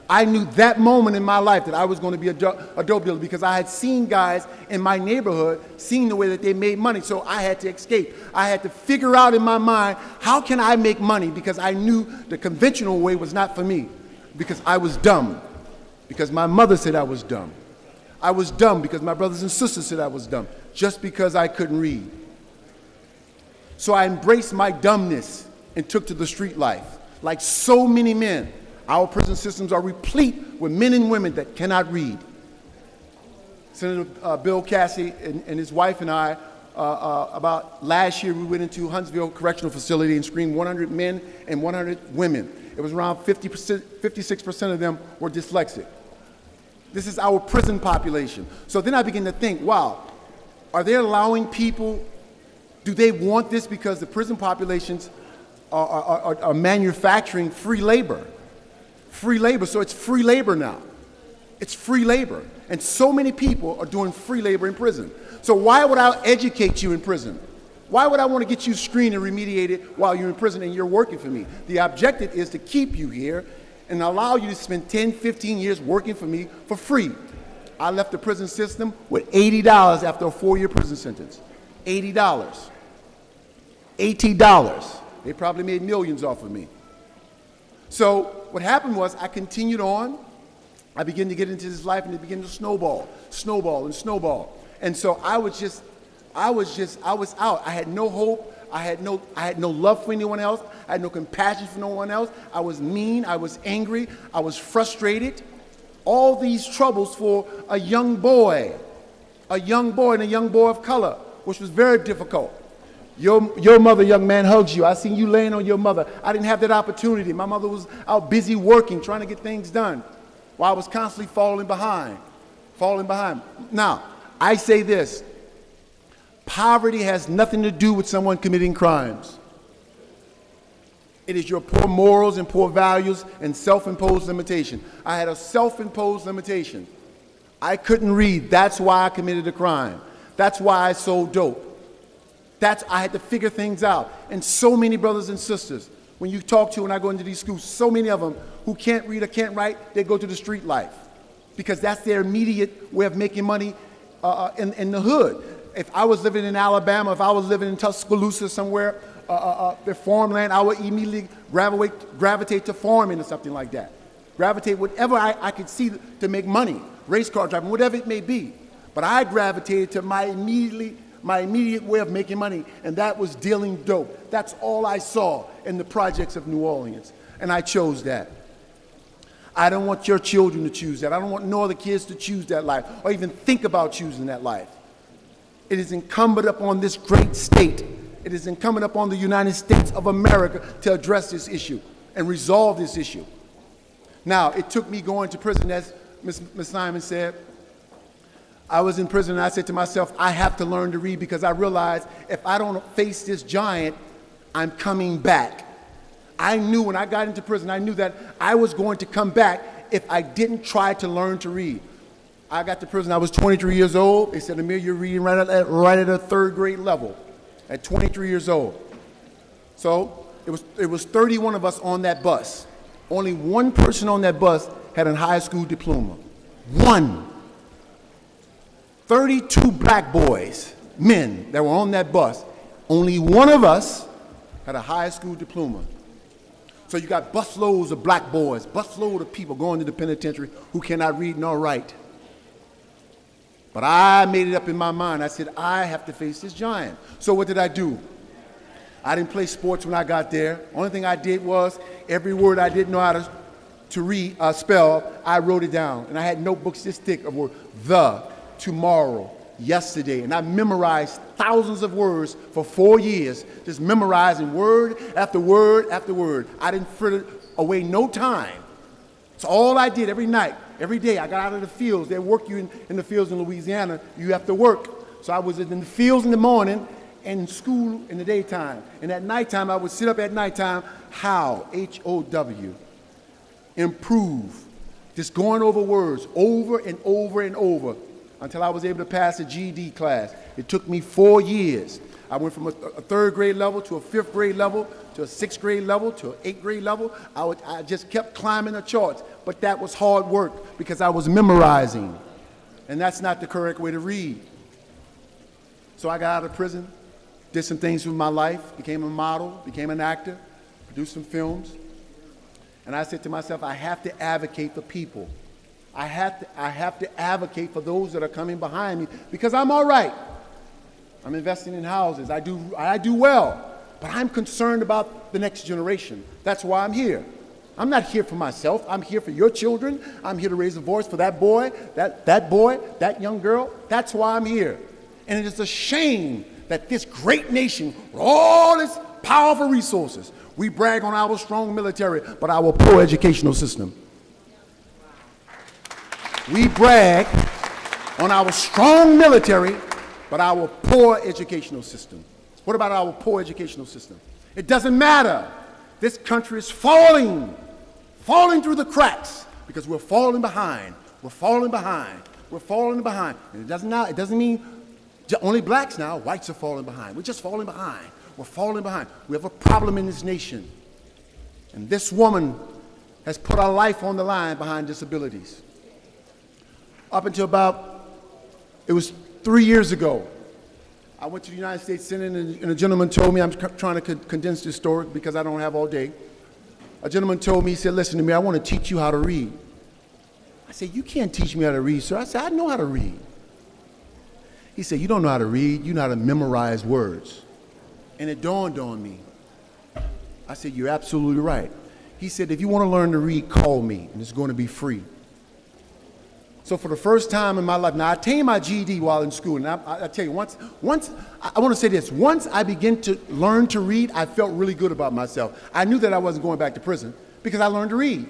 I knew that moment in my life that I was going to be a dope dealer because I had seen guys in my neighborhood, seeing the way that they made money, so I had to escape. I had to figure out in my mind, how can I make money? Because I knew the conventional way was not for me, because I was dumb, because my mother said I was dumb. I was dumb because my brothers and sisters said I was dumb, just because I couldn't read. So I embraced my dumbness and took to the street life. Like so many men, our prison systems are replete with men and women that cannot read. Senator Bill Cassidy and his wife and I, about last year, we went into Huntsville Correctional Facility and screened 100 men and 100 women. It was around 56% of them were dyslexic. This is our prison population. So then I began to think, wow, are they allowing people, do they want this because the prison populations are manufacturing free labor? Free labor, so it's free labor now. It's free labor. And so many people are doing free labor in prison. So why would I educate you in prison? Why would I want to get you screened and remediated while you're in prison and you're working for me? The objective is to keep you here and allow you to spend 10, 15 years working for me for free. I left the prison system with $80 after a 4-year prison sentence. $80. $80. They probably made millions off of me. So what happened was I continued on. I began to get into this life, and it began to snowball. And so I was out. I had no hope. I had no love for anyone else. I had no compassion for no one else. I was mean. I was angry. I was frustrated. All these troubles for a young boy and a young boy of color, which was very difficult. Your mother, young man, hugs you. I seen you laying on your mother. I didn't have that opportunity. My mother was out busy working, trying to get things done, while I was constantly falling behind. Now, I say this. Poverty has nothing to do with someone committing crimes. It is your poor morals and poor values and self-imposed limitation. I had a self-imposed limitation. I couldn't read. That's why I committed a crime. That's why I sold dope. I had to figure things out. And so many brothers and sisters, when you talk to, when I go into these schools, so many of them who can't read or can't write, they go to the street life because that's their immediate way of making money in the hood. If I was living in Alabama, if I was living in Tuscaloosa somewhere, the farmland, I would immediately gravitate to farming or something like that. Gravitate whatever I could see to make money, race car driving, whatever it may be. But I gravitated to my immediate way of making money, and that was dealing dope. That's all I saw in the projects of New Orleans, and I chose that. I don't want your children to choose that. I don't want no other kids to choose that life or even think about choosing that life. It is incumbent upon this great state, it is incumbent upon the United States of America to address this issue and resolve this issue. Now, it took me going to prison, as Ms. Simon said. I was in prison and I said to myself, I have to learn to read because I realized if I don't face this giant, I'm coming back. I knew when I got into prison, I knew that I was going to come back if I didn't try to learn to read. I got to prison, I was 23 years old. They said, Ameer, you're reading right at a third grade level at 23 years old. So it was 31 of us on that bus. Only one person on that bus had a high school diploma. One. 32 black boys, men that were on that bus. Only one of us had a high school diploma. So you got busloads of black boys, busloads of people going to the penitentiary who cannot read nor write. But I made it up in my mind. I said, I have to face this giant. So what did I do? I didn't play sports when I got there. Only thing I did was every word I didn't know how to read, spell, I wrote it down. And I had notebooks this thick of words. The, tomorrow, yesterday. And I memorized thousands of words for 4 years, just memorizing word after word after word. I didn't fritter away no time. So all I did every night, every day, I got out of the fields. They work you in the fields in Louisiana. You have to work. So I was in the fields in the morning and in school in the daytime. And at nighttime, I would sit up at nighttime, how, H-O-W, improve, just going over words over and over and over until I was able to pass a GED class. It took me 4 years. I went from a third grade level to a fifth grade level to a sixth grade level to an eighth grade level. I just kept climbing the charts, but that was hard work because I was memorizing, and that's not the correct way to read. So I got out of prison, did some things with my life, became a model, became an actor, produced some films, and I said to myself, I have to advocate for people. I have to advocate for those that are coming behind me because I'm all right. I'm investing in houses. I do well, but I'm concerned about the next generation. That's why I'm here. I'm not here for myself. I'm here for your children. I'm here to raise a voice for that boy, that young girl. That's why I'm here. And it is a shame that this great nation, with all its powerful resources, we brag on our strong military, but our poor educational system. We brag on our strong military, but our poor educational system. What about our poor educational system? It doesn't matter. This country is falling through the cracks because we're falling behind. We're falling behind. We're falling behind. And it doesn't mean only blacks now. Whites are falling behind. We're just falling behind. We're falling behind. We have a problem in this nation. And this woman has put her life on the line behind disabilities. Up until it was 3 years ago, I went to the United States Senate and a gentleman told me, I'm trying to condense this story because I don't have all day. A gentleman told me, he said, listen to me, I want to teach you how to read. I said, you can't teach me how to read, sir. I said, I know how to read. He said, you don't know how to read, you know how to memorize words. And it dawned on me. I said, you're absolutely right. He said, if you want to learn to read, call me, and it's going to be free. So for the first time in my life, now I attained my GED while in school, and I tell you, once I want to say this, once I began to learn to read, I felt really good about myself. I knew that I wasn't going back to prison because I learned to read.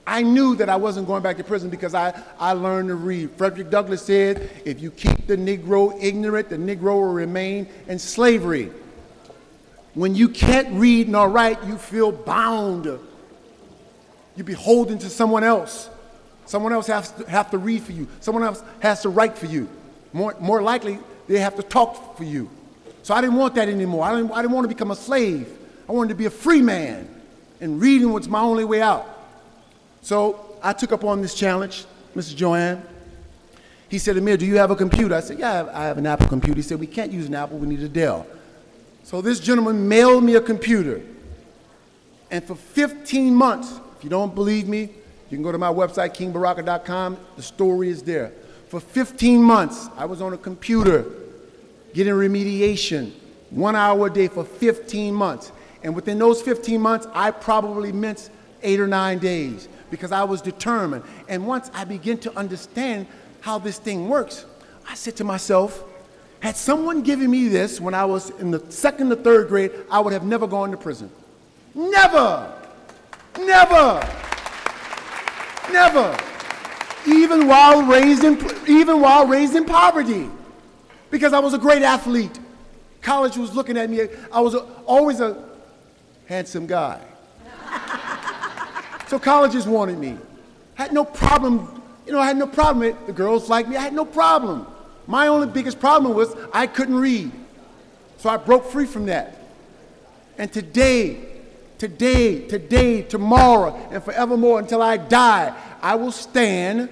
I knew that I wasn't going back to prison because I learned to read. Frederick Douglass said, if you keep the Negro ignorant, the Negro will remain in slavery. When you can't read nor write, you feel bound. You're beholden to someone else. Someone else has to read for you. Someone else has to write for you. More likely they have to talk for you. So I didn't want that anymore. I didn't want to become a slave. I wanted to be a free man, and reading was my only way out. So I took up on this challenge, Mrs. Joanne. He said, Ameer, do you have a computer? I said, yeah, I have an Apple computer. He said, we can't use an Apple, we need a Dell. So this gentleman mailed me a computer. And for 15 months, if you don't believe me, you can go to my website, kingbaraka.com. The story is there. For 15 months, I was on a computer getting remediation, 1 hour a day for 15 months. And within those 15 months, I probably missed 8 or 9 days because I was determined. And once I began to understand how this thing works, I said to myself, had someone given me this when I was in the 2nd or 3rd grade, I would have never gone to prison. Never, never, never. Even while raised in poverty, because I was a great athlete. College was looking at me. I was always a handsome guy. So colleges wanted me. Had no problem. I had no problem. The girls liked me. I had no problem. My only biggest problem was I couldn't read. So I broke free from that. And today, tomorrow, and forevermore until I die, I will stand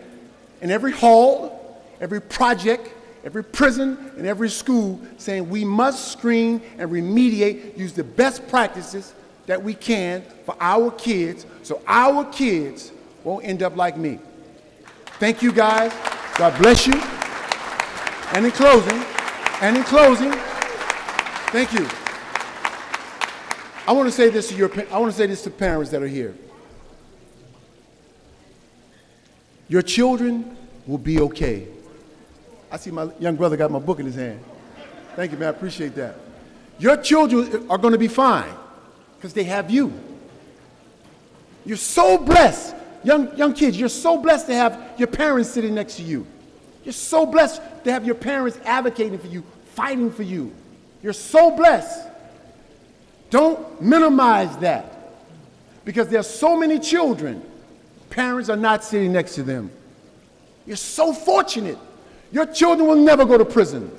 in every hall, every project, every prison, and every school saying we must screen and remediate, use the best practices that we can for our kids so our kids won't end up like me. Thank you guys. God bless you. And in closing, thank you. I want to say this to parents that are here. Your children will be okay. I see my young brother got my book in his hand. Thank you, man. I appreciate that. Your children are going to be fine because they have you. You're so blessed. Young kids, you're so blessed to have your parents sitting next to you. You're so blessed to have your parents advocating for you, fighting for you. You're so blessed. Don't minimize that because there's so many children, parents are not sitting next to them. You're so fortunate. Your children will never go to prison.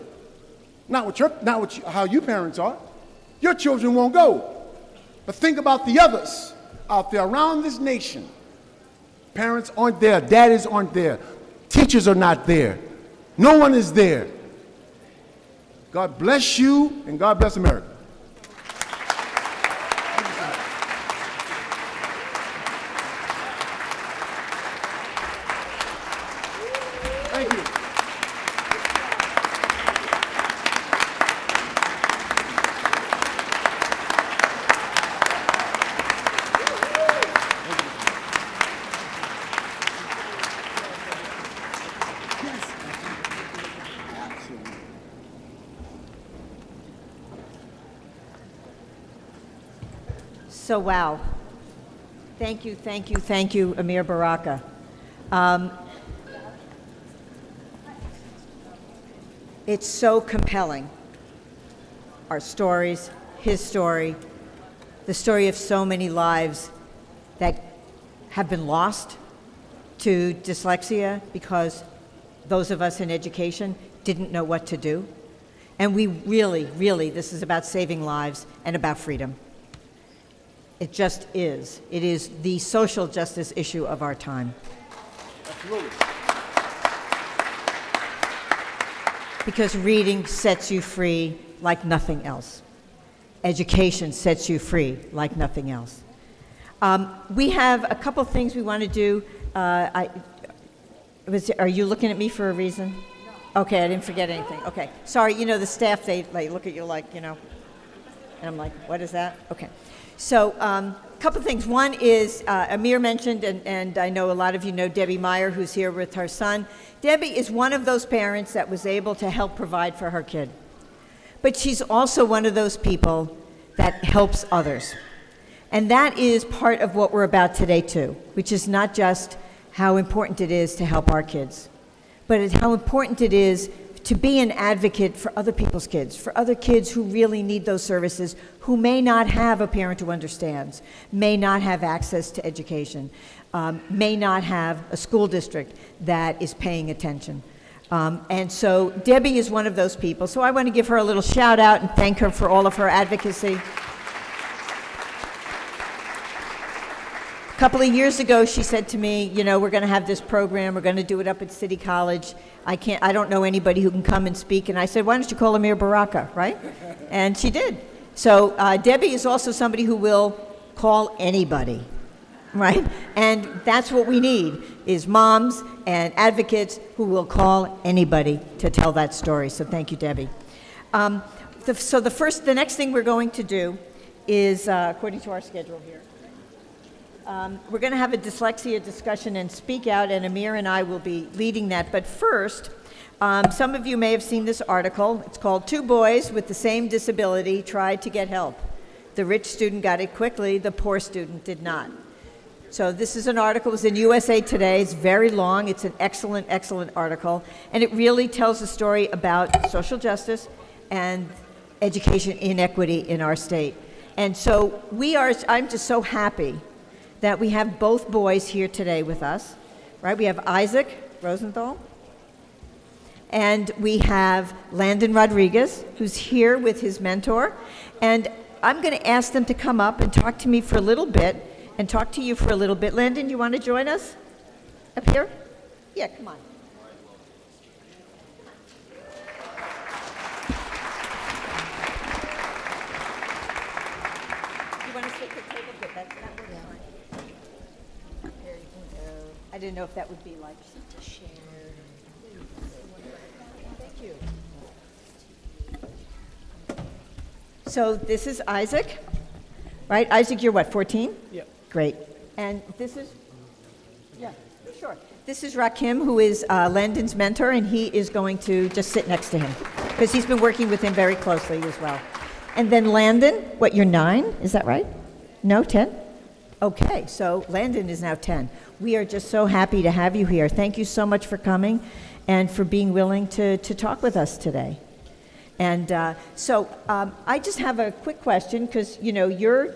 Not how you parents are. Your children won't go. But think about the others out there around this nation. Parents aren't there. Daddies aren't there. Teachers are not there. No one is there. God bless you, and God bless America. Thank you. So, wow. Thank you, Ameer Baraka. It's so compelling. Our stories, his story, the story of so many lives that have been lost to dyslexia because those of us in education didn't know what to do. And we really, this is about saving lives and about freedom. It just is. It is the social justice issue of our time. Absolutely. Because reading sets you free like nothing else. Education sets you free like nothing else. We have a couple things we want to do. Are you looking at me for a reason? No. Okay, I didn't forget anything. Okay, sorry. The staff, they look at you like, and I'm like, what is that? Okay. So a couple things. One is Ameer mentioned, and I know a lot of you know Debbie Meyer, who's here with her son. Debbie is one of those parents that was able to help provide for her kid. But she's also one of those people that helps others. And that is part of what we're about today, too, which is not just how important it is to help our kids, but it's how important it is to be an advocate for other people's kids, for other kids who really need those services, who may not have a parent who understands, may not have access to education, may not have a school district that is paying attention. And so Debbie is one of those people. So I want to give her a little shout out and thank her for all of her advocacy. A couple of years ago, she said to me, you know, we're going to have this program. We're going to do it up at City College. I don't know anybody who can come and speak. And I said, why don't you call Ameer Baraka, right? And she did. So Debbie is also somebody who will call anybody, right? And that's what we need, is moms and advocates who will call anybody to tell that story. So thank you, Debbie. The next thing we're going to do is, according to our schedule here, we're going to have a dyslexia discussion and speak out, and Ameer and I will be leading that. But first, some of you may have seen this article. It's called "Two Boys with the Same Disability Tried to Get Help. The rich student got it quickly, the poor student did not." So this is an article. It was in USA Today. It's very long. It's an excellent, excellent article. And it really tells a story about social justice and education inequity in our state. And so I'm just so happy that we have both boys here today with us, right? We have Isaac Rosenthal, and we have Landon Rodriguez, who's here with his mentor. And I'm going to ask them to come up and talk to me for a little bit, and talk to you for a little bit. Landon, you want to join us up here? Yeah, come on. You want to sit at the table? Good, that works fine. There you can go. I didn't know if that would be like to share. Thank you. So this is Isaac, right? Isaac, you're what, 14? Yeah. Great. And this is, yeah, sure. This is Rakim, who is Landon's mentor, and he is going to just sit next to him because he's been working with him very closely as well. And then Landon, what, you're 9? Is that right? No, 10? Okay, so Landon is now 10. We are just so happy to have you here. Thank you so much for coming and for being willing to talk with us today. And I just have a quick question because, you know, you're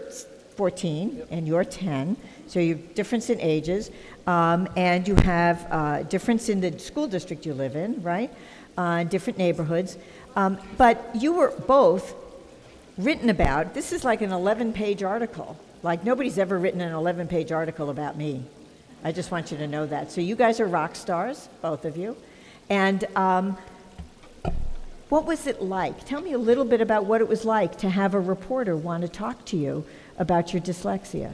14 and you're 10, so you have difference in ages, and you have difference in the school district you live in, right? Different neighborhoods. But you were both written about. This is like an 11-page article. Like nobody's ever written an 11-page article about me. I just want you to know that. So you guys are rock stars, both of you. And what was it like? Tell me a little bit about what it was like to have a reporter want to talk to you about your dyslexia.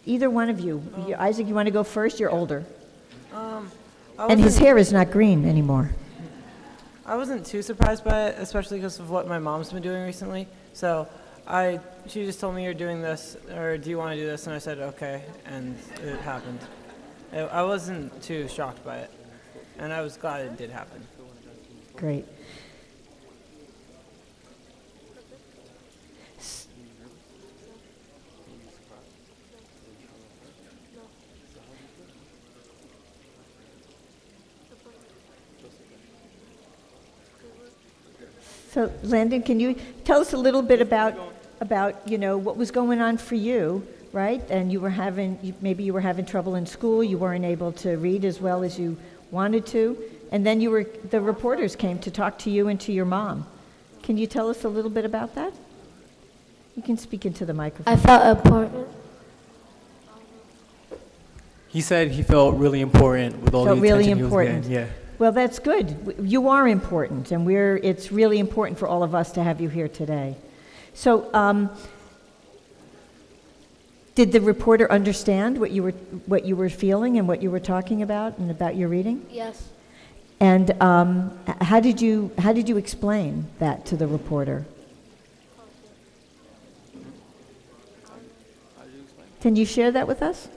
Either one of you. Isaac, you want to go first? You're older. And his hair is not green anymore. I wasn't too surprised by it, especially because of what my mom's been doing recently. So she just told me, you're doing this, or do you want to do this? And I said, okay, and it happened. I wasn't too shocked by it, and I was glad it did happen. Great. So, Landon, can you tell us a little bit about you know what was going on for you, right? And you were maybe you were having trouble in school. You weren't able to read as well as you wanted to, and then the reporters came to talk to you and to your mom. Can you tell us a little bit about that? You can speak into the microphone. I felt important. He said he felt really important with all the attention really he was important. getting. Yeah. Well, that's good. You are important, and it's really important for all of us to have you here today. So, did the reporter understand what you were feeling and what you were talking about and about your reading? Yes. And how did you explain that to the reporter? Can you share that with us?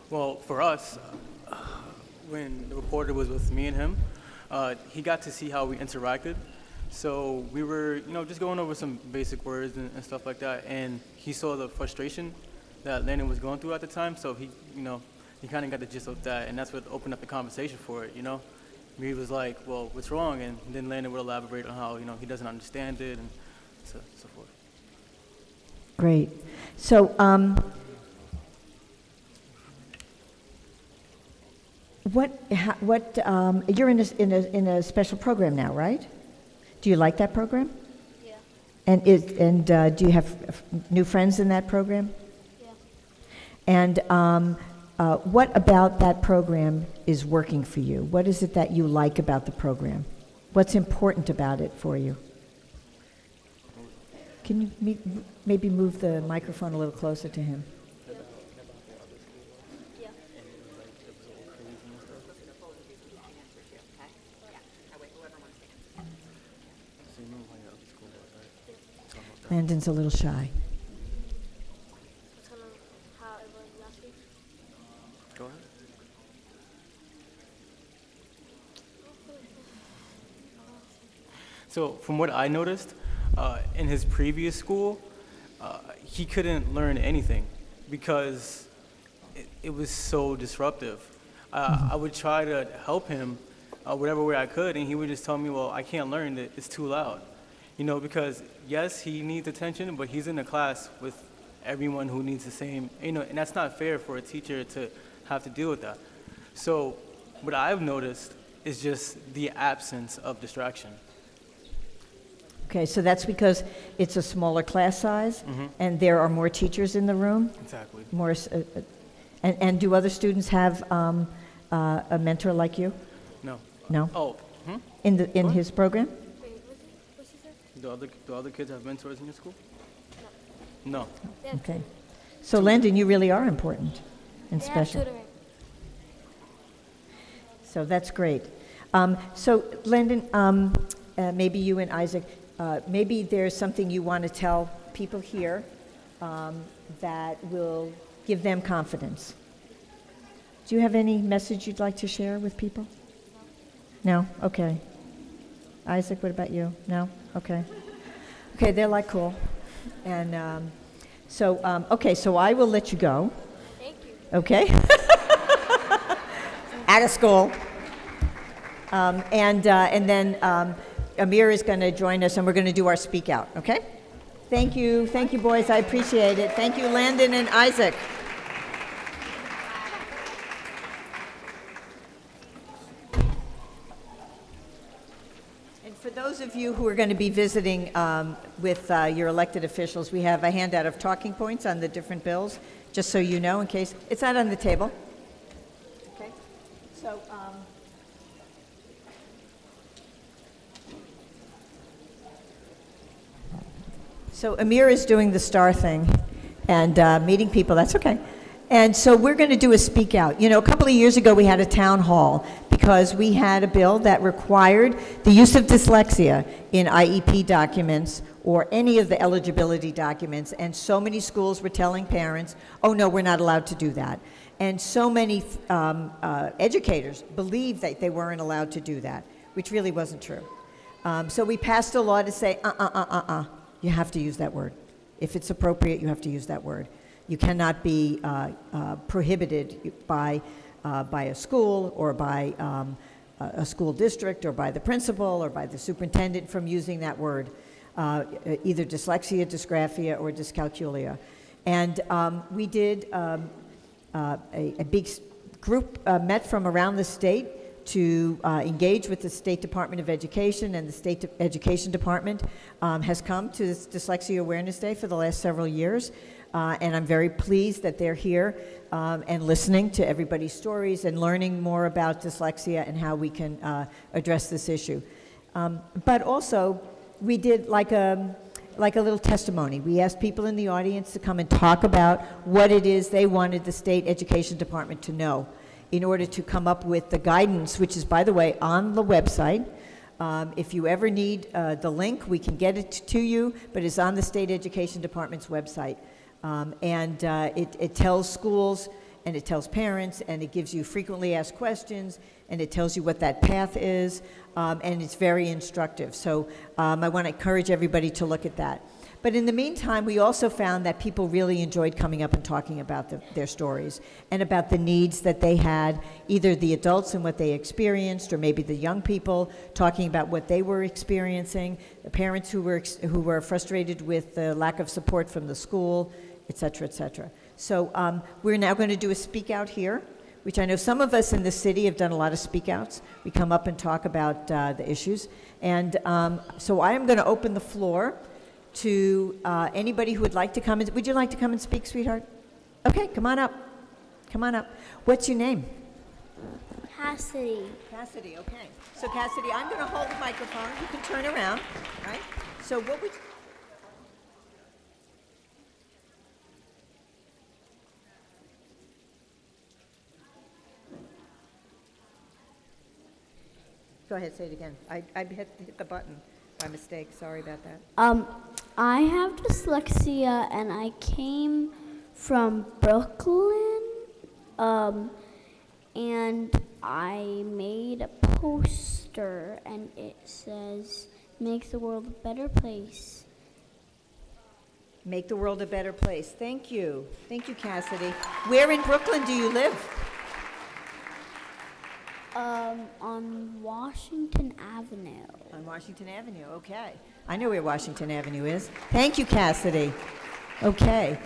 Well, for us, when the reporter was with me and him, he got to see how we interacted. So we were, just going over some basic words and stuff like that. And he saw the frustration that Landon was going through at the time. So he kind of got the gist of that, and that's what opened up the conversation for it. He was like, "Well, what's wrong?" And then Landon would elaborate on how he doesn't understand it and so forth. Great. So. You're in a special program now, right? Do you like that program? Yeah. And do you have new friends in that program? Yeah. And what about that program is working for you? What is it that you like about the program? What's important about it for you? Can you maybe move the microphone a little closer to him? Yeah. Landon's a little shy. Tell them how it was last week. Go ahead. So from what I noticed, in his previous school, he couldn't learn anything because it was so disruptive. I would try to help him whatever way I could, and he would just tell me, well, I can't learn, it's too loud. You know, because yes, he needs attention, but he's in a class with everyone who needs the same, you know, and that's not fair for a teacher to have to deal with that. So what I've noticed is just the absence of distraction. Okay, so that's because it's a smaller class size, and there are more teachers in the room? Exactly. More, and do other students have a mentor like you? No. No? Oh. In his program? Wait, what's he say? Do other kids have mentors in your school? No. Okay. So Landon, you really are important and They have special. tutoring. So that's great. So Landon, maybe you and Isaac, maybe there's something you want to tell people here that will give them confidence. Do you have any message you'd like to share with people? No? Okay. Isaac, what about you? No? Okay. Okay, they're like cool. And okay, so I will let you go. Thank you. Okay? Out of school. And then Ameer is going to join us, and we're going to do our speak out, okay? Thank you, boys. I appreciate it. Thank you, Landon and Isaac. And for those of you who are going to be visiting with your elected officials, we have a handout of talking points on the different bills, just so you know, in case it's not on the table. Okay. So Ameer is doing the star thing and meeting people. That's okay. And so we're going to do a speak out. You know, a couple of years ago we had a town hall because we had a bill that required the use of dyslexia in IEP documents or any of the eligibility documents. And so many schools were telling parents, oh no, we're not allowed to do that. And so many educators believed that they weren't allowed to do that, which really wasn't true. So we passed a law to say, you have to use that word. If it's appropriate, you have to use that word. You cannot be prohibited by a school or by a school district or by the principal or by the superintendent from using that word, either dyslexia, dysgraphia, or dyscalculia. And we did a big group met from around the state to engage with the State Department of Education, and the State Education Department has come to this Dyslexia Awareness Day for the last several years, and I'm very pleased that they're here and listening to everybody's stories and learning more about dyslexia and how we can address this issue. But also, we did like a little testimony. We asked people in the audience to come and talk about what it is they wanted the State Education Department to know in order to come up with the guidance, which is, by the way, on the website. If you ever need the link, we can get it to you, but it's on the State Education Department's website. It tells schools, and it tells parents, and it gives you frequently asked questions, and it tells you what that path is, and it's very instructive. So I want to encourage everybody to look at that. But in the meantime, we also found that people really enjoyed coming up and talking about their stories and about the needs that they had, either the adults and what they experienced, or maybe the young people talking about what they were experiencing, the parents who were frustrated with the lack of support from the school, et cetera, et cetera. So we're now going to do a speak out here which I know some of us in the city have done a lot of speak outs. We come up and talk about the issues. And so I am going to open the floor to anybody who would like to come. Would you like to come and speak, sweetheart? Okay, come on up. Come on up. What's your name? Cassidy. Cassidy, okay. So Cassidy, I'm going to hold the microphone. You can turn around, right? So what would... Go ahead, say it again. I hit the button by mistake. Sorry about that. I have dyslexia and I came from Brooklyn. And I made a poster and it says, "Make the world a better place." Make the world a better place. Thank you. Thank you, Cassidy. Where in Brooklyn do you live? On Washington Avenue. On Washington Avenue, okay. I know where Washington Avenue is. Thank you, Cassidy. Okay.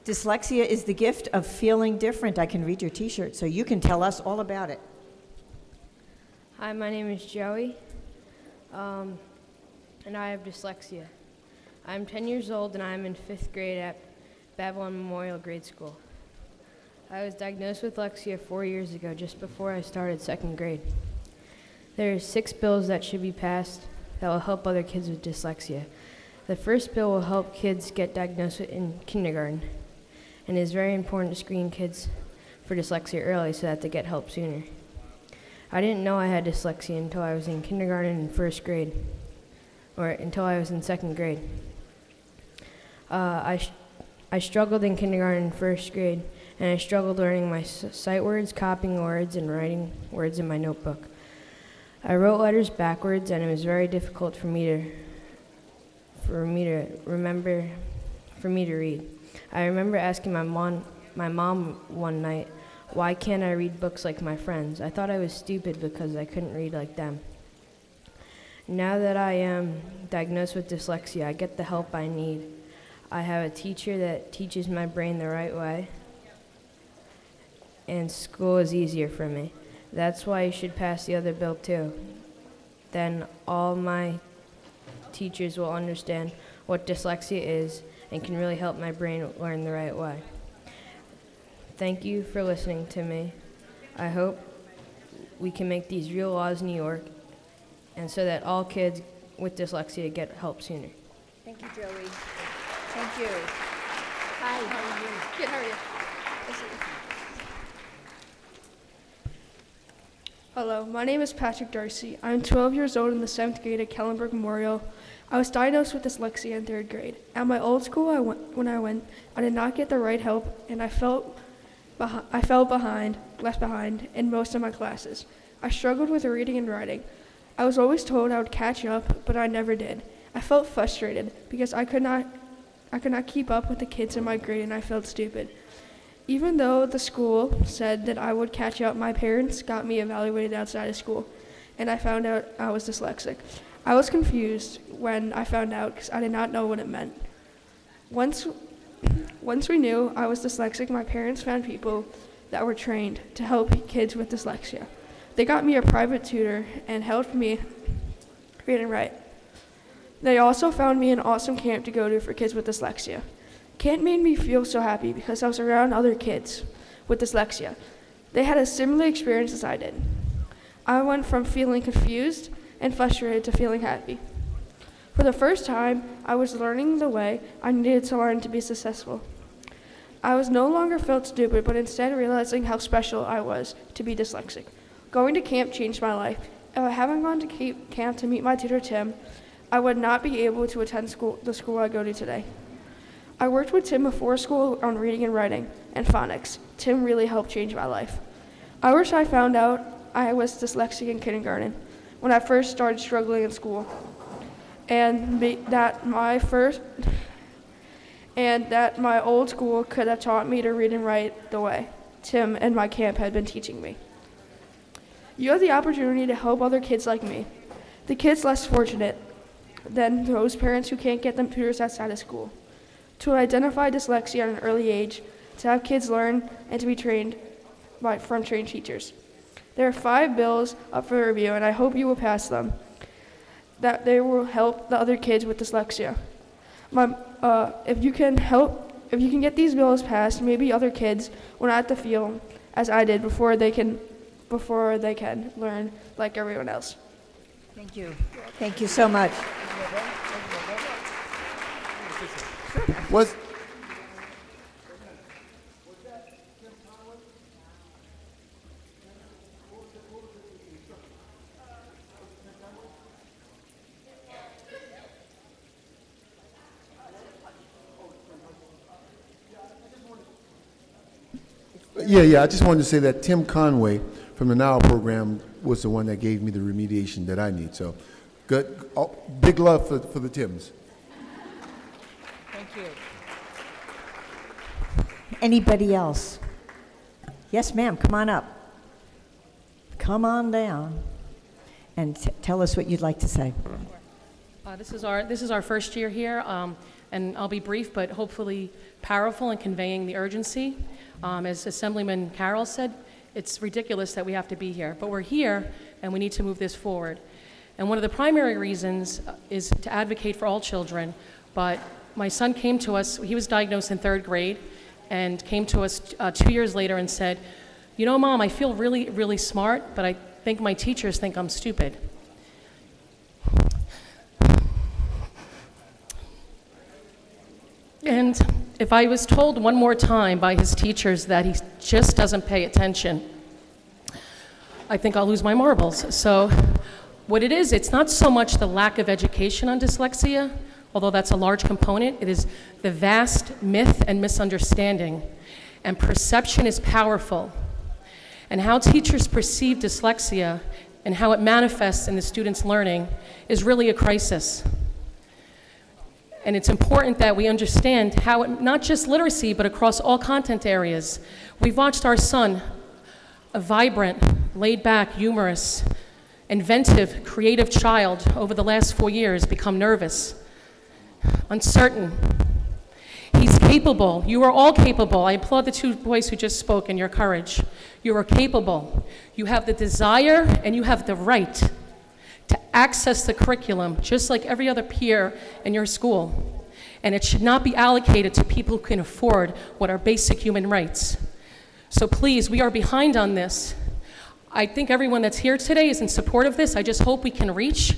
Dyslexia is the gift of feeling different. I can read your t-shirt, so you can tell us all about it. Hi, my name is Joey, and I have dyslexia. I'm 10 years old, and I'm in 5th grade at Babylon Memorial Grade School. I was diagnosed with dyslexia 4 years ago, just before I started 2nd grade. There are 6 bills that should be passed that will help other kids with dyslexia. The first bill will help kids get diagnosed in kindergarten, and it is very important to screen kids for dyslexia early so that they get help sooner. I didn't know I had dyslexia until I was in kindergarten and 1st grade, or until I was in 2nd grade. I struggled in kindergarten and 1st grade, and I struggled learning my sight words, copying words, and writing words in my notebook. I wrote letters backwards, and it was very difficult for me to read. I remember asking my mom one night, "Why can't I read books like my friends?" I thought I was stupid because I couldn't read like them. Now that I am diagnosed with dyslexia, I get the help I need. I have a teacher that teaches my brain the right way, and school is easier for me. That's why you should pass the other bill too. Then all my teachers will understand what dyslexia is and can really help my brain learn the right way. Thank you for listening to me. I hope we can make these real laws in New York, and so that all kids with dyslexia get help sooner. Thank you, Joey. Thank you. Hi, how are you? Good, how are you? Hello, my name is Patrick Darcy. I'm 12 years old in the 7th grade at Kellenberg Memorial. I was diagnosed with dyslexia in 3rd grade. At my old school, I did not get the right help, and I felt left behind in most of my classes. I struggled with reading and writing. I was always told I would catch up, but I never did. I felt frustrated because I could not keep up with the kids in my grade, and I felt stupid. Even though the school said that I would catch up, my parents got me evaluated outside of school, and I found out I was dyslexic. I was confused when I found out because I did not know what it meant. Once we knew I was dyslexic, my parents found people that were trained to help kids with dyslexia. They got me a private tutor and helped me read and write. They also found me an awesome camp to go to for kids with dyslexia. Camp made me feel so happy because I was around other kids with dyslexia. They had a similar experience as I did. I went from feeling confused and frustrated to feeling happy. For the first time, I was learning the way I needed to learn to be successful. I was no longer felt stupid, but instead realizing how special I was to be dyslexic. Going to camp changed my life. If I hadn't gone to camp to meet my tutor, Tim, I would not be able to attend the school I go to today. I worked with Tim before school on reading and writing and phonics. Tim really helped change my life. I wish I found out I was dyslexic in kindergarten when I first started struggling in school, and that my old school could have taught me to read and write the way Tim and my camp had been teaching me. You have the opportunity to help other kids like me, the kids less fortunate than those parents who can't get them tutors outside of school, to identify dyslexia at an early age, to have kids learn and to be trained from trained teachers. There are 5 bills up for review, and I hope you will pass them, that they will help the other kids with dyslexia. If you can get these bills passed, maybe other kids will not have to feel as I did before they can learn like everyone else. Thank you. Thank you so much. Yeah, I just wanted to say that Tim Conway from the NOW program was the one that gave me the remediation that I need. So, good, big love for the Tims. Thank you. Anybody else? Yes, ma'am, come on up. Come on down and tell us what you'd like to say. This is our first year here, and I'll be brief, but hopefully powerful in conveying the urgency. As Assemblyman Carroll said, it's ridiculous that we have to be here, but we're here and we need to move this forward. And one of the primary reasons is to advocate for all children, but my son came to us, he was diagnosed in 3rd grade, and came to us 2 years later and said, you know, Mom, I feel really, really smart, but I think my teachers think I'm stupid. And if I was told one more time by his teachers that he just doesn't pay attention, I think I'll lose my marbles. So what it is, it's not so much the lack of education on dyslexia, although that's a large component. It is the vast myth and misunderstanding. And perception is powerful. And how teachers perceive dyslexia and how it manifests in the students' learning is really a crisis. And it's important that we understand how, not just literacy, but across all content areas. We've watched our son, a vibrant, laid-back, humorous, inventive, creative child over the last 4 years become nervous, uncertain. He's capable. You are all capable. I applaud the 2 boys who just spoke and your courage. You are capable. You have the desire and you have the right to access the curriculum just like every other peer in your school. And it should not be allocated to people who can afford what are basic human rights. So please, we are behind on this. I think everyone that's here today is in support of this. I just hope we can reach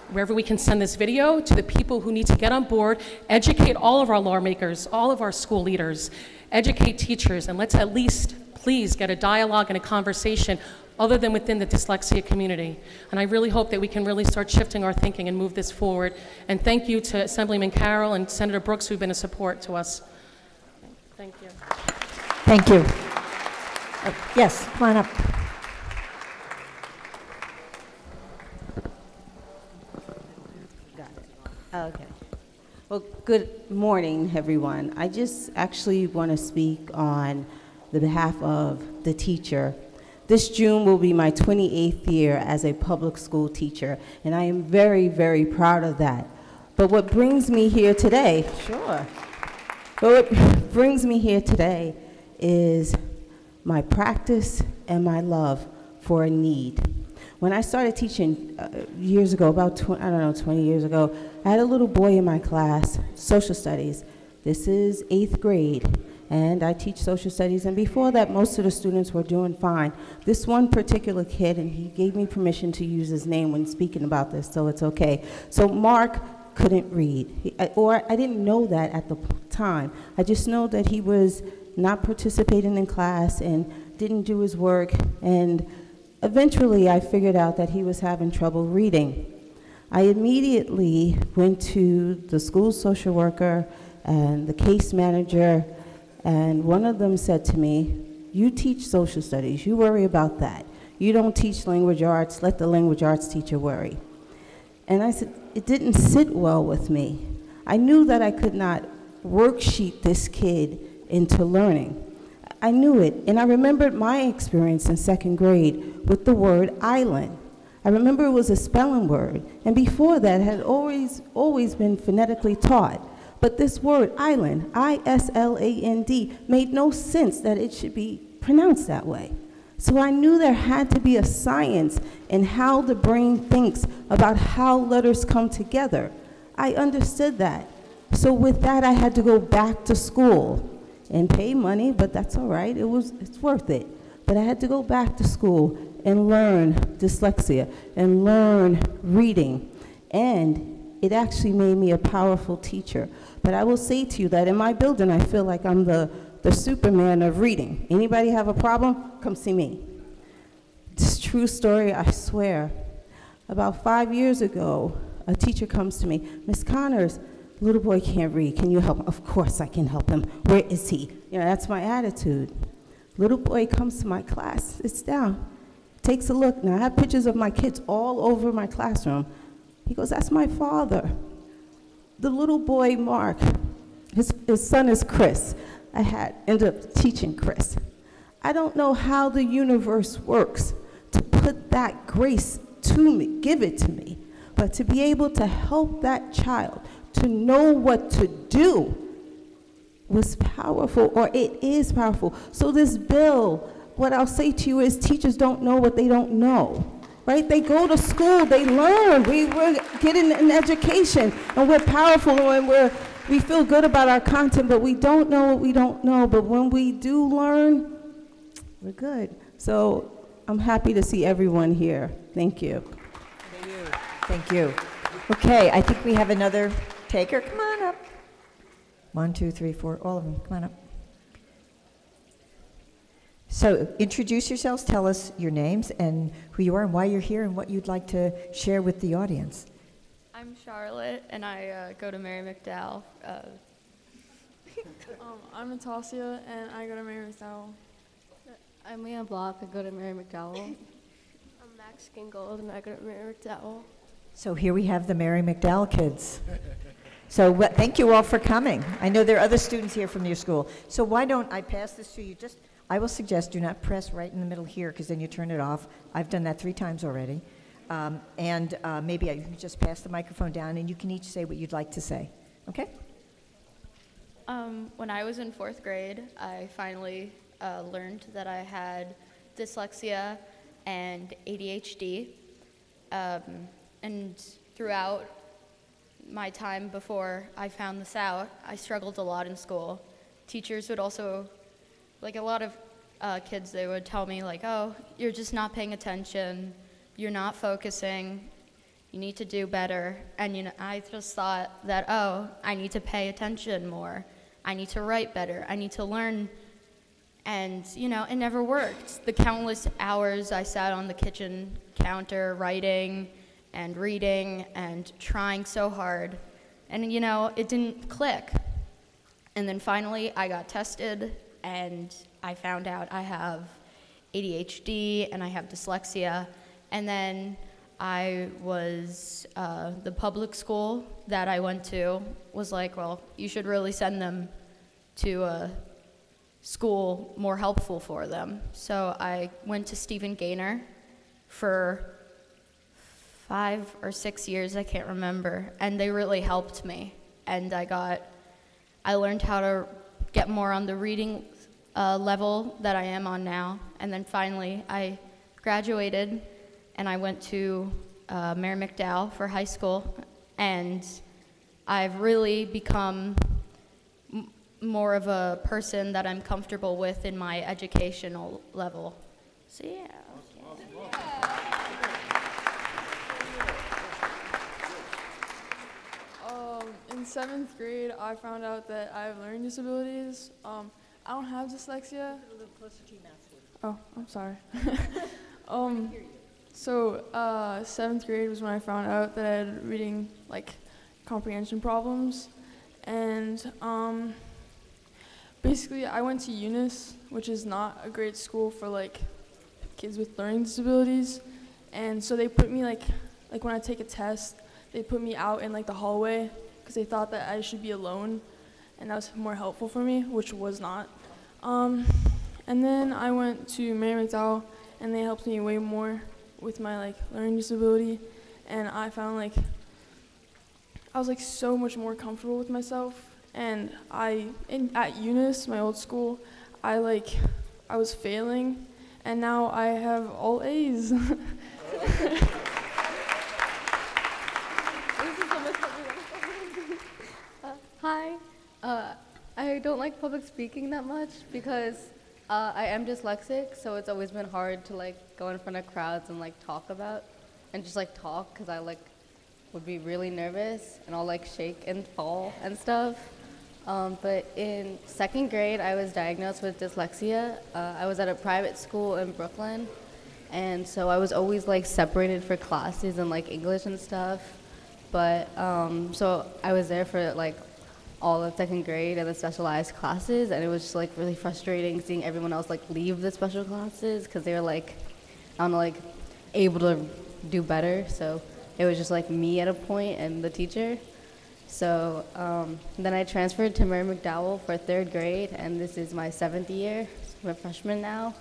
wherever we can send this video to the people who need to get on board, educate all of our lawmakers, all of our school leaders, educate teachers, and let's at least please get a dialogue and a conversation other than within the dyslexia community. And I really hope that we can really start shifting our thinking and move this forward. And thank you to Assemblyman Carroll and Senator Brooks who've been a support to us. Thank you. Thank you. Yes, come on up. Okay. Well, good morning, everyone. I just actually want to speak on the behalf of the teacher. This June will be my 28th year as a public school teacher, and I am very, very proud of that. But what brings me here today, But what brings me here today is my practice and my love for a need. When I started teaching years ago, about 20 years ago, I had a little boy in my class, social studies. This is 8th grade, and I teach social studies, and before that, most of the students were doing fine. This one particular kid, and he gave me permission to use his name when speaking about this, so it's okay. So Mark couldn't read, or I didn't know that at the time. I just know that he was not participating in class and didn't do his work, and eventually I figured out that he was having trouble reading. I immediately went to the school social worker and the case manager, and one of them said to me, "You teach social studies, you worry about that. You don't teach language arts, let the language arts teacher worry." And I said, it didn't sit well with me. I knew that I could not worksheet this kid into learning. I knew it, and I remembered my experience in 2nd grade with the word island. I remember it was a spelling word, and before that had always been phonetically taught. But this word island, I-S-L-A-N-D, made no sense that it should be pronounced that way. So I knew there had to be a science in how the brain thinks about how letters come together. I understood that. So with that, I had to go back to school and pay money, but that's all right. It's worth it. But I had to go back to school and learn dyslexia and learn reading. And it actually made me a powerful teacher. But I will say to you that in my building, I feel like I'm the Superman of reading. Anybody have a problem? Come see me. It's a true story, I swear. About 5 years ago, a teacher comes to me, Miss Connors, little boy can't read. Can you help him? Of course I can help him. Where is he? You know, that's my attitude. Little boy comes to my class, sits down, takes a look. Now, I have pictures of my kids all over my classroom. He goes, that's my father. The little boy, Mark, his son is Chris. I ended up teaching Chris. I don't know how the universe works to put that grace to me, give it to me, but to be able to help that child to know what to do was powerful, or it is powerful. So this bill, what I'll say to you is teachers don't know what they don't know, right? They go to school, they learn, we're getting an education, and we're powerful, and we feel good about our content, but we don't know what we don't know. But when we do learn, we're good. So I'm happy to see everyone here. Thank you. Thank you. Okay, I think we have another taker. Come on up. 1, 2, 3, 4, all of them. Come on up. So introduce yourselves, tell us your names and who you are and why you're here and what you'd like to share with the audience. I'm Charlotte, and I go to Mary McDowell. I'm Natalia, and I go to Mary McDowell. I'm Leanne Block, I go to Mary McDowell. I'm Max Gingold, and I go to Mary McDowell. So here we have the Mary McDowell kids. So thank you all for coming. I know there are other students here from your school. So why don't I pass this to you? I will suggest do not press right in the middle here, because then you turn it off. I've done that 3 times already. Maybe you can just pass the microphone down, and you can each say what you'd like to say. Okay? When I was in 4th grade, I finally learned that I had dyslexia and ADHD. And throughout my time before I found this out, I struggled a lot in school. Teachers would also, like a lot of kids, they would tell me like, oh, you're just not paying attention, you're not focusing, you need to do better. And I just thought that, oh, I need to pay attention more, I need to write better, I need to learn. And it never worked. The countless hours I sat on the kitchen counter writing and reading and trying so hard, and it didn't click. And then finally I got tested, and I found out I have ADHD and I have dyslexia. And then the public school that I went to was like, well, you should really send them to a school more helpful for them. So I went to Stephen Gaynor for 5 or 6 years, I can't remember, and they really helped me. And I learned how to get more on the reading level that I am on now. And then finally I graduated, and I went to Mary McDowell for high school, and I've really become more of a person that I'm comfortable with in my educational level. So yeah. In 7th grade, I found out that I have learning disabilities. I don't have dyslexia. A little closer to your mouth. Oh, I'm sorry. So 7th grade was when I found out that I had reading comprehension problems, and basically I went to UNIS, which is not a great school for kids with learning disabilities, and so they put me when I take a test, they put me out in the hallway because they thought that I should be alone, and that was more helpful for me, which was not. And then I went to Mary McDowell, and they helped me way more with my learning disability, and I found I was so much more comfortable with myself. And at UNIS, my old school, I I was failing, and now I have all A's. Hi. I don't like public speaking that much because I am dyslexic, so it's always been hard to like go in front of crowds and like talk talk because I like would be really nervous and I'll like shake and fall and stuff. But in 2nd grade, I was diagnosed with dyslexia. I was at a private school in Brooklyn, and so I was always like separated for classes and like English and stuff. But so I was there for like all of 2nd grade and the specialized classes, and it was just like really frustrating seeing everyone else like leave the special classes because they were like, I don't know, like able to do better. So it was just like me at a point and the teacher. So then I transferred to Mary McDowell for 3rd grade, and this is my 7th year. I'm a freshman now,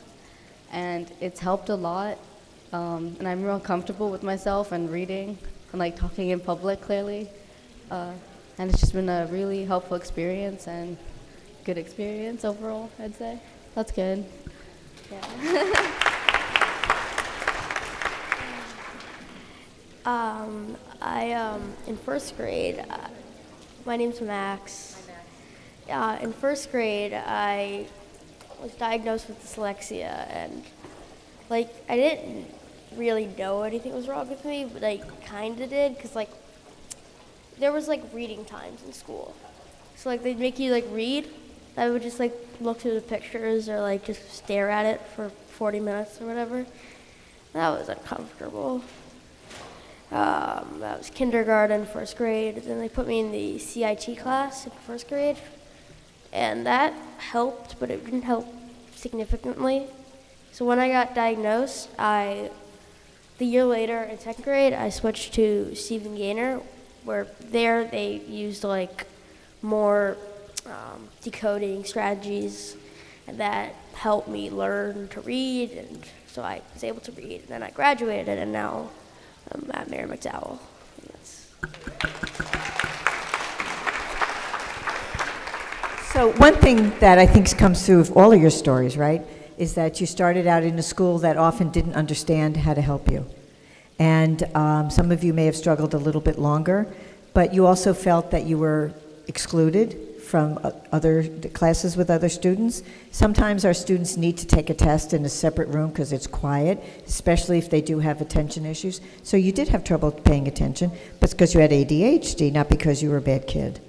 and it's helped a lot. And I'm real comfortable with myself and reading and like talking in public clearly. And it's just been a really helpful experience and good experience overall, I'd say. That's good. Yeah. In 1st grade, my name's Max. In 1st grade, I was diagnosed with dyslexia, and like I didn't really know anything was wrong with me, but I kind of did, because like there was like reading times in school. So like they'd make you like read. I would just like look through the pictures or like just stare at it for 40 minutes or whatever. That was uncomfortable. That was kindergarten, 1st grade. Then they put me in the CIT class in 1st grade. And that helped, but it didn't help significantly. So when I got diagnosed, the year later in 2nd grade, I switched to Stephen Gaynor, where there they used like more decoding strategies, and that helped me learn to read, and so I was able to read. And then I graduated, and now I'm at Mary McDowell. So one thing that I think comes through of all of your stories, right, is that you started out in a school that often didn't understand how to help you. And some of you may have struggled a little bit longer, but you also felt that you were excluded from other classes with other students. Sometimes our students need to take a test in a separate room because it's quiet, especially if they do have attention issues. So you did have trouble paying attention, but it's because you had ADHD, not because you were a bad kid,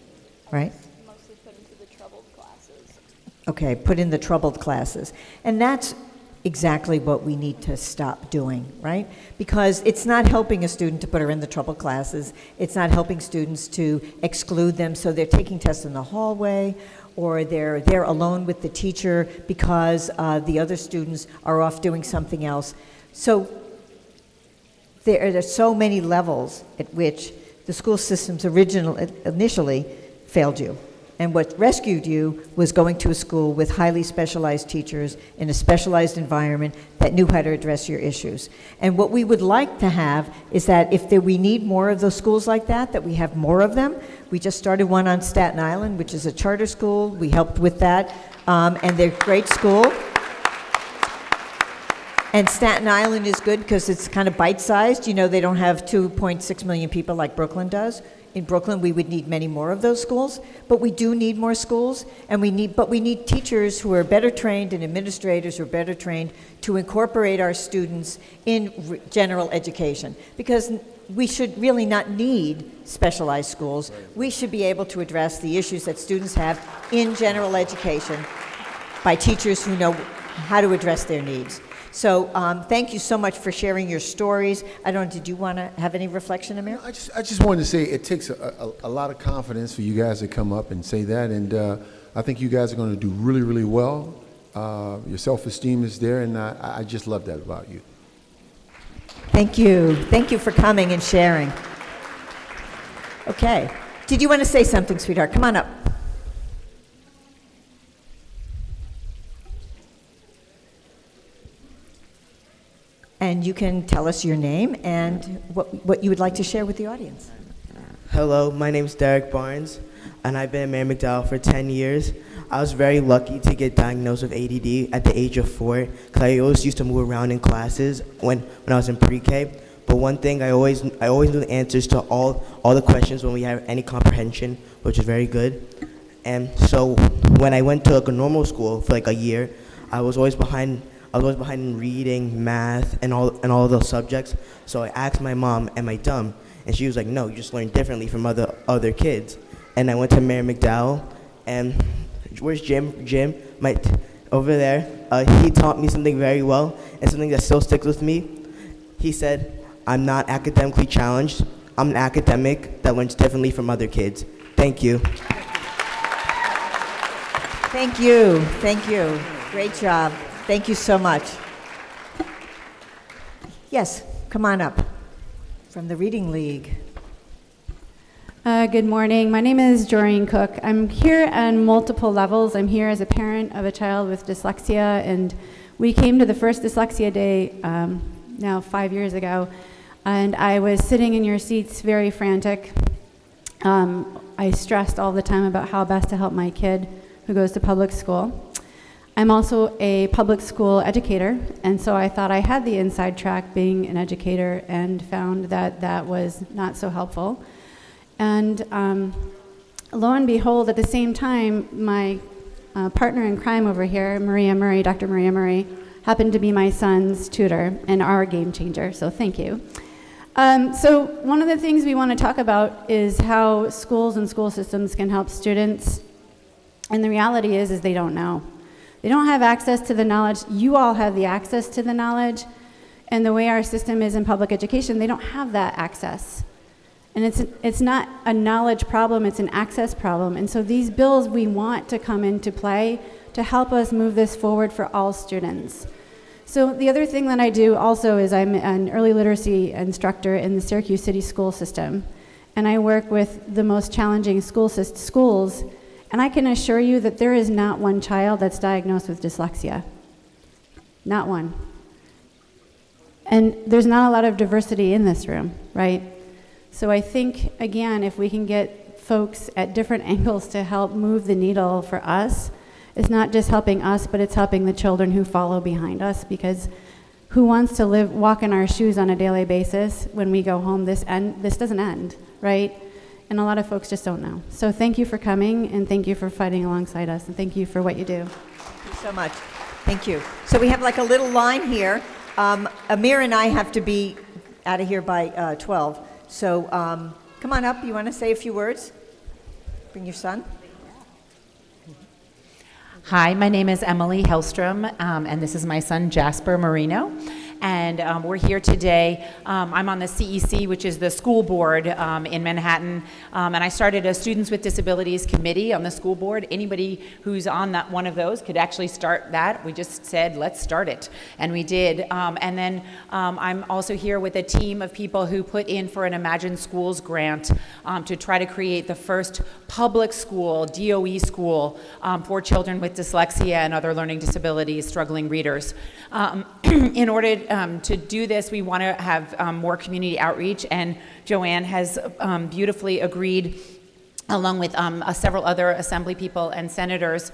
right? Mostly put into the troubled classes. Okay, put in the troubled classes. And that's exactly what we need to stop doing, right? Because it's not helping a student to put her in the troubled classes. It's not helping students to exclude them so they're taking tests in the hallway, or they're there alone with the teacher because the other students are off doing something else. So there are so many levels at which the school systems initially failed you. And what rescued you was going to a school with highly specialized teachers in a specialized environment that knew how to address your issues. And what we would like to have is that if we need more of those schools like that we have more of them. We just started one on Staten Island, which is a charter school. We helped with that, and they're a great school. And Staten Island is good because it's kind of bite-sized. You know, they don't have 2.6 million people like Brooklyn does. In Brooklyn, we would need many more of those schools, but we do need more schools, and we need teachers who are better trained and administrators who are better trained to incorporate our students in general education, because we should really not need specialized schools. We should be able to address the issues that students have in general education by teachers who know how to address their needs. So thank you so much for sharing your stories. I don't know, did you want to have any reflection, Ameer? I just wanted to say it takes a lot of confidence for you guys to come up and say that, and I think you guys are going to do really, really well. Your self-esteem is there, and I just love that about you. Thank you. Thank you for coming and sharing. Okay. Did you want to say something, sweetheart? Come on up. And you can tell us your name and what you would like to share with the audience. Hello, my name is Derek Barnes. and I've been at Mary McDowell for 10 years. I was very lucky to get diagnosed with ADD at the age of 4, because I always used to move around in classes when I was in pre-K. But one thing, I always knew the answers to all the questions when we have any comprehension, which is very good. And so when I went to like a normal school for like a year, I was always behind in reading, math, and all of those subjects. So I asked my mom, am I dumb? And she was like, no, you just learn differently from other kids. And I went to Mary McDowell, and where's Jim? Jim, over there. He taught me something very well, and something that still sticks with me. He said, I'm not academically challenged. I'm an academic that learns differently from other kids. Thank you. Thank you. Thank you. Great job. Thank you so much. Yes, come on up from the Reading League. Good morning. My name is Joreen Cook. I'm here on multiple levels. I'm here as a parent of a child with dyslexia, and we came to the first Dyslexia Day now 5 years ago, and I was sitting in your seats very frantic. I stressed all the time about how best to help my kid who goes to public school. I'm also a public school educator, and so I thought I had the inside track being an educator, and found that that was not so helpful. And lo and behold, at the same time, my partner in crime over here, Dr. Maria Murray, happened to be my son's tutor and our game changer, so thank you. So one of the things we want to talk about is how schools and school systems can help students, and the reality is they don't know. They don't have access to the knowledge. You all have the access to the knowledge, and the way our system is in public education, they don't have that access. And it's not a knowledge problem, it's an access problem. And so these bills we want to come into play to help us move this forward for all students. So the other thing that I do also is I'm an early literacy instructor in the Syracuse City school system. And I work with the most challenging schools. And I can assure you that there is not one child that's diagnosed with dyslexia. Not one. And there's not a lot of diversity in this room, right? So I think, again, if we can get folks at different angles to help move the needle for us, it's not just helping us, but it's helping the children who follow behind us, because who wants to walk in our shoes on a daily basis when we go home? This doesn't end, right? And a lot of folks just don't know. So thank you for coming, and thank you for fighting alongside us, and thank you for what you do. Thank you so much. Thank you. So we have like a little line here. Ameer and I have to be out of here by 12. So come on up. You want to say a few words? Bring your son. Hi, my name is Emily Hellstrom, and this is my son Jasper Marino. And we're here today. I'm on the CEC, which is the school board in Manhattan, and I started a Students with Disabilities Committee on the school board. Anybody who's on one of those could actually start that. We just said, let's start it, and we did. And then I'm also here with a team of people who put in for an Imagine Schools grant to try to create the first public school, DOE school, for children with dyslexia and other learning disabilities, struggling readers. In order to do this, we want to have more community outreach, and Joanne has beautifully agreed, along with several other assembly people and senators,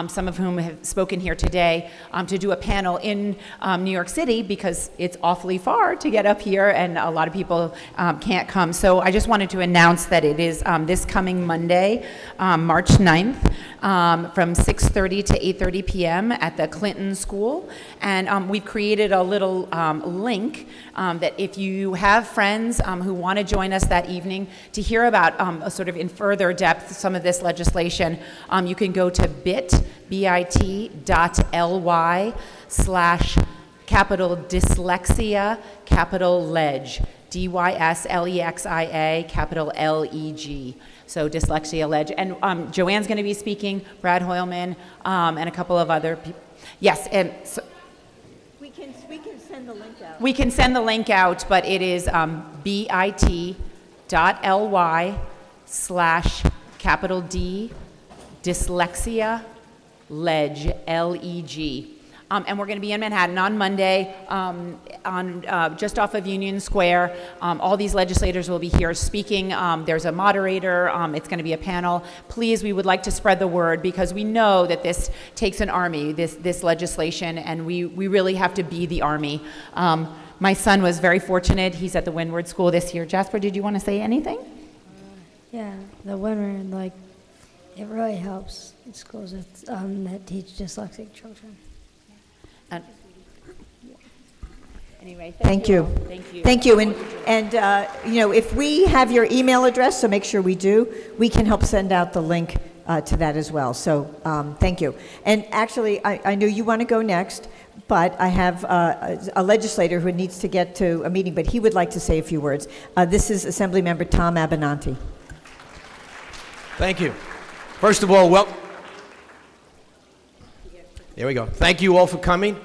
some of whom have spoken here today, to do a panel in New York City, because it's awfully far to get up here and a lot of people can't come. So I just wanted to announce that it is this coming Monday, March 9th, from 6:30 to 8:30 p.m. at the Clinton School. And we've created a little link that if you have friends who want to join us that evening to hear about sort of in further depth some of this legislation, you can go to bit.ly/capital dyslexia capital ledge, DYSLEXIA capital LEG. So Dyslexia Ledge. And Joanne's going to be speaking, Brad Hoylman, and a couple of other people. Yes, and so we can send the link out. We can send the link out, but it is bit.ly/capital D dyslexia ledge, LEG. and we're going to be in Manhattan on Monday, just off of Union Square. All these legislators will be here speaking. There's a moderator. It's going to be a panel. Please, we would like to spread the word because we know that this takes an army, this legislation, and we really have to be the army. My son was very fortunate. He's at the Windward School this year. Jasper, did you want to say anything? Yeah, the Windward, like, it really helps in schools that teach dyslexic children. Anyway, Thank you. Thank you. Thank you. And you know, if we have your email address, so make sure we do, we can help send out the link to that as well. So thank you. And actually, I know you want to go next, but I have a legislator who needs to get to a meeting, but he would like to say a few words. This is Assemblymember Tom Abenanti. Thank you. First of all, there we go. Thank you all for coming.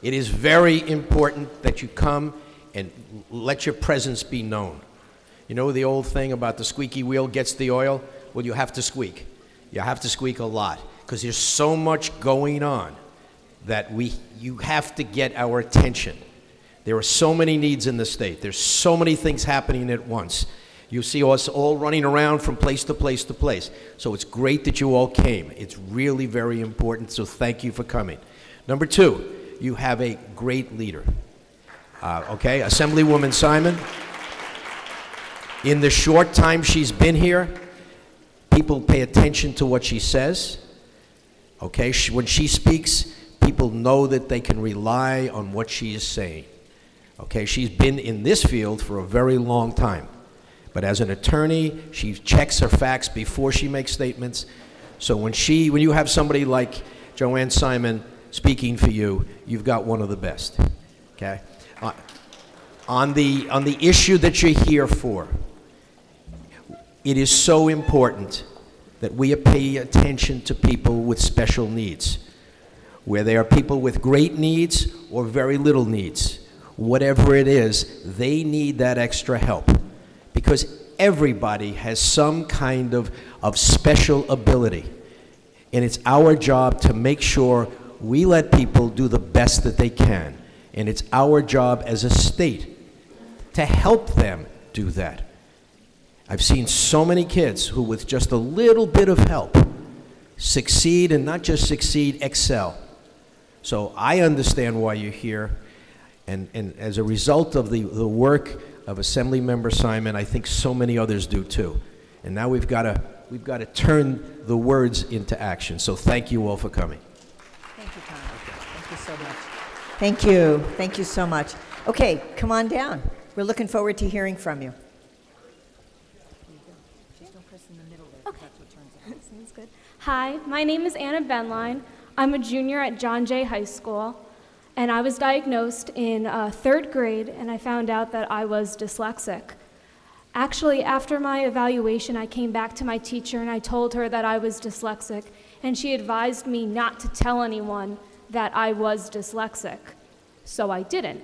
It is very important that you come and let your presence be known. You know the old thing about the squeaky wheel gets the oil? Well, you have to squeak. You have to squeak a lot because there's so much going on that you have to get our attention. There are so many needs in the state. There's so many things happening at once. You see us all running around from place to place to place. So it's great that you all came. It's really very important, so thank you for coming. Number two, you have a great leader. Okay, Assemblywoman Simon. In the short time she's been here, people pay attention to what she says. Okay, when she speaks, people know that they can rely on what she is saying. Okay, she's been in this field for a very long time. But as an attorney, she checks her facts before she makes statements. So when you have somebody like Jo Anne Simon speaking for you, you've got one of the best. Okay? On the issue that you're here for, it is so important that we pay attention to people with special needs. Where there are people with great needs or very little needs, whatever it is, they need that extra help. Because everybody has some kind of special ability. And it's our job to make sure we let people do the best that they can. And it's our job as a state to help them do that. I've seen so many kids who with just a little bit of help succeed, and not just succeed, excel. So I understand why you're here. And as a result of the work of Assemblymember Simon, I think so many others do too. And now we've got to turn the words into action. So thank you all for coming. Thank you, Tom. Thank you so much. Thank you. Thank you so much. Okay, come on down. We're looking forward to hearing from you. Sounds good. Hi, my name is Anna Benline. I'm a junior at John Jay High School. And I was diagnosed in third grade, and I found out that I was dyslexic. Actually, after my evaluation, I came back to my teacher and I told her that I was dyslexic, and she advised me not to tell anyone that I was dyslexic. So I didn't.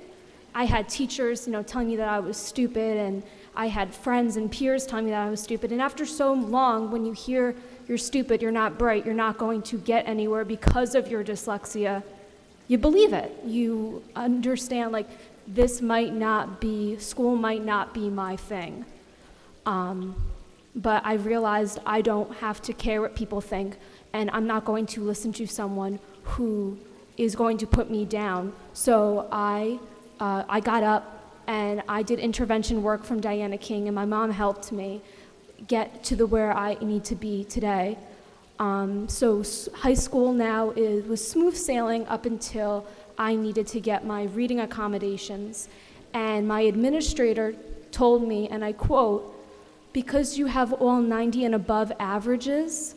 I had teachers, telling me that I was stupid, and I had friends and peers telling me that I was stupid. And after so long, when you hear you're stupid, you're not bright, you're not going to get anywhere because of your dyslexia, you believe it. You understand, like, this might not be, school might not be my thing. But I realized I don't have to care what people think, and I'm not going to listen to someone who is going to put me down. So I got up and I did intervention work from Diana King, and my mom helped me get to where I need to be today. So high school now was smooth sailing up until I needed to get my reading accommodations. And my administrator told me, and I quote, "Because you have all 90 and above averages,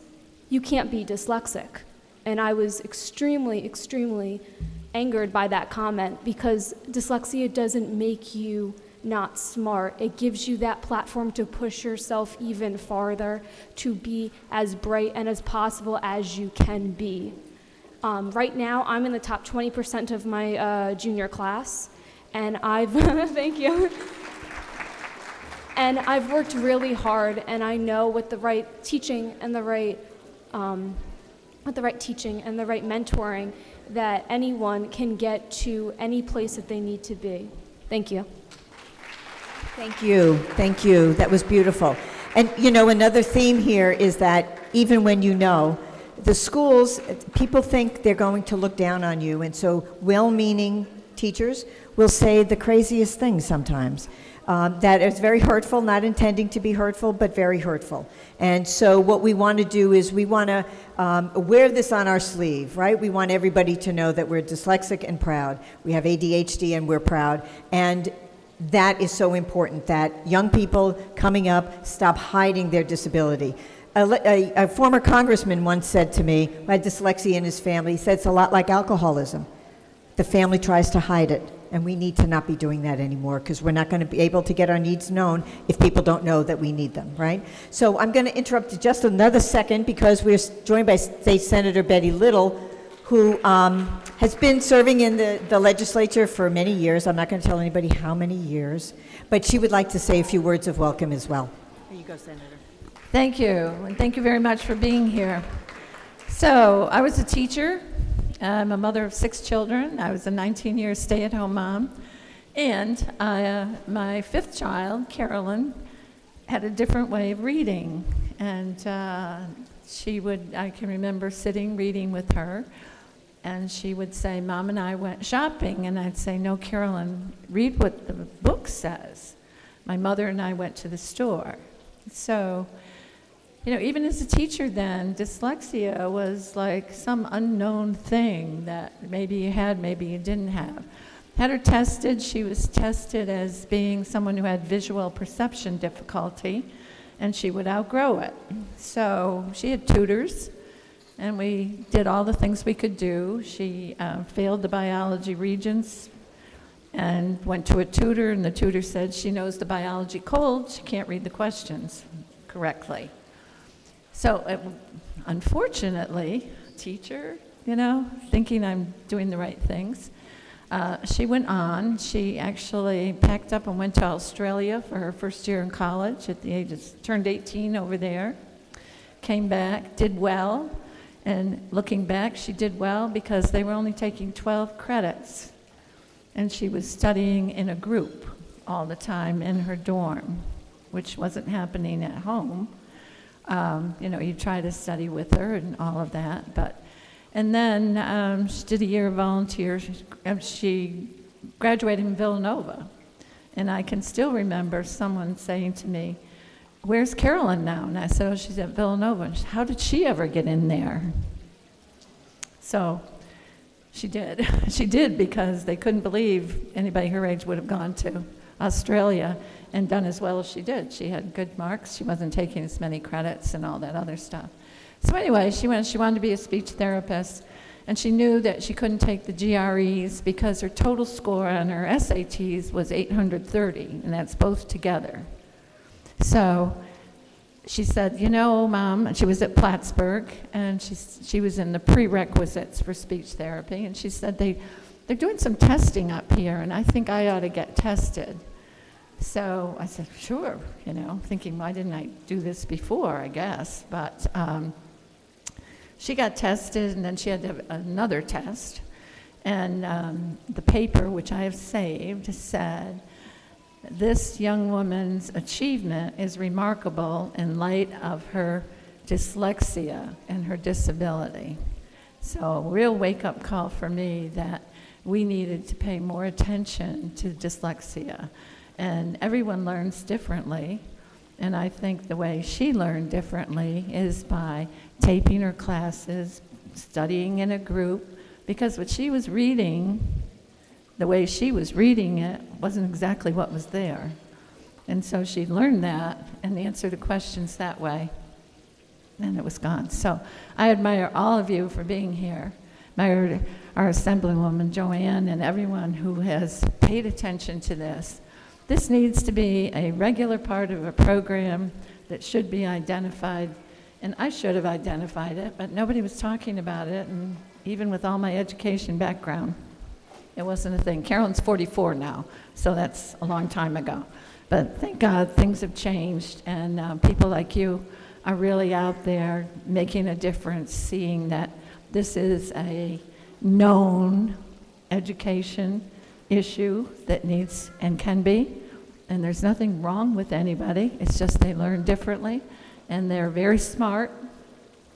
you can't be dyslexic." And I was extremely, extremely angered by that comment, because dyslexia doesn't make you not smart. It gives you that platform to push yourself even farther, to be as bright and as possible as you can be. Right now, I'm in the top 20% of my junior class, and I've, thank you. And I've worked really hard, and I know with the right teaching and the right mentoring, that anyone can get to any place that they need to be. Thank you. Thank you. Thank you. That was beautiful. And you know, another theme here is that even when you know, the schools, people think they're going to look down on you, and so well-meaning teachers will say the craziest things sometimes. That is very hurtful, not intending to be hurtful, but very hurtful. And so what we want to do is we want to wear this on our sleeve, right? We want everybody to know that we're dyslexic and proud. We have ADHD and we're proud. And that is so important, that young people coming up stop hiding their disability. A former congressman once said to me, who had dyslexia in his family, he said it's a lot like alcoholism. The family tries to hide it, and we need to not be doing that anymore, because we're not going to be able to get our needs known if people don't know that we need them, right? So I'm going to interrupt just another second, because we're joined by State Senator Betty Little, who has been serving in the legislature for many years. I'm not going to tell anybody how many years, but she would like to say a few words of welcome as well. Here you go, Senator. Thank you, and thank you very much for being here. So, I was a teacher. I'm a mother of 6 children. I was a 19-year stay-at-home mom. And my 5th child, Carolyn, had a different way of reading. And I can remember sitting reading with her, and she would say, Mom and I went shopping. And I'd say, no, Carolyn, read what the book says. My mother and I went to the store. So, you know, even as a teacher then, dyslexia was like some unknown thing that maybe you had, maybe you didn't have. Had her tested. She was tested as being someone who had visual perception difficulty, and she would outgrow it. So she had tutors, and we did all the things we could do. She failed the biology regents and went to a tutor, and the tutor said she knows the biology cold, she can't read the questions correctly. So, unfortunately, teacher, you know, thinking I'm doing the right things, she went on. She actually packed up and went to Australia for her first year in college at the age of, turned 18 over there, came back, did well, and looking back, she did well because they were only taking 12 credits, and she was studying in a group all the time in her dorm, which wasn't happening at home. You know, you try to study with her and all of that, but, and then she did a year of volunteer. She graduated in Villanova, and I can still remember someone saying to me, where's Carolyn now? And I said, oh, she's at Villanova. And she said, how did she ever get in there? So she did. She did, because they couldn't believe anybody her age would have gone to Australia and done as well as she did. She had good marks. She wasn't taking as many credits and all that other stuff. So anyway, she wanted to be a speech therapist, and she knew that she couldn't take the GREs because her total score on her SATs was 830, and that's both together. So she said, you know, Mom, and she was at Plattsburgh, and she was in the prerequisites for speech therapy, and she said, they're doing some testing up here, and I think I ought to get tested. So I said, sure, you know, thinking, why didn't I do this before, I guess? But she got tested, and then she had to have another test. And the paper, which I have saved, said, this young woman's achievement is remarkable in light of her dyslexia and her disability. So a real wake-up call for me that we needed to pay more attention to dyslexia. And everyone learns differently, and I think the way she learned differently is by taping her classes, studying in a group, because what she was reading, the way she was reading it, wasn't exactly what was there. And so she learned that and answered the questions that way, and it was gone. So I admire all of you for being here. I admire our Assemblywoman Jo Anne and everyone who has paid attention to this. This needs to be a regular part of a program that should be identified, and I should have identified it, but nobody was talking about it, and even with all my education background, it wasn't a thing. Carolyn's 44 now, so that's a long time ago. But thank God things have changed, and people like you are really out there making a difference, seeing that this is a known education issue that needs and can be. And there's nothing wrong with anybody. It's just they learn differently, and they're very smart.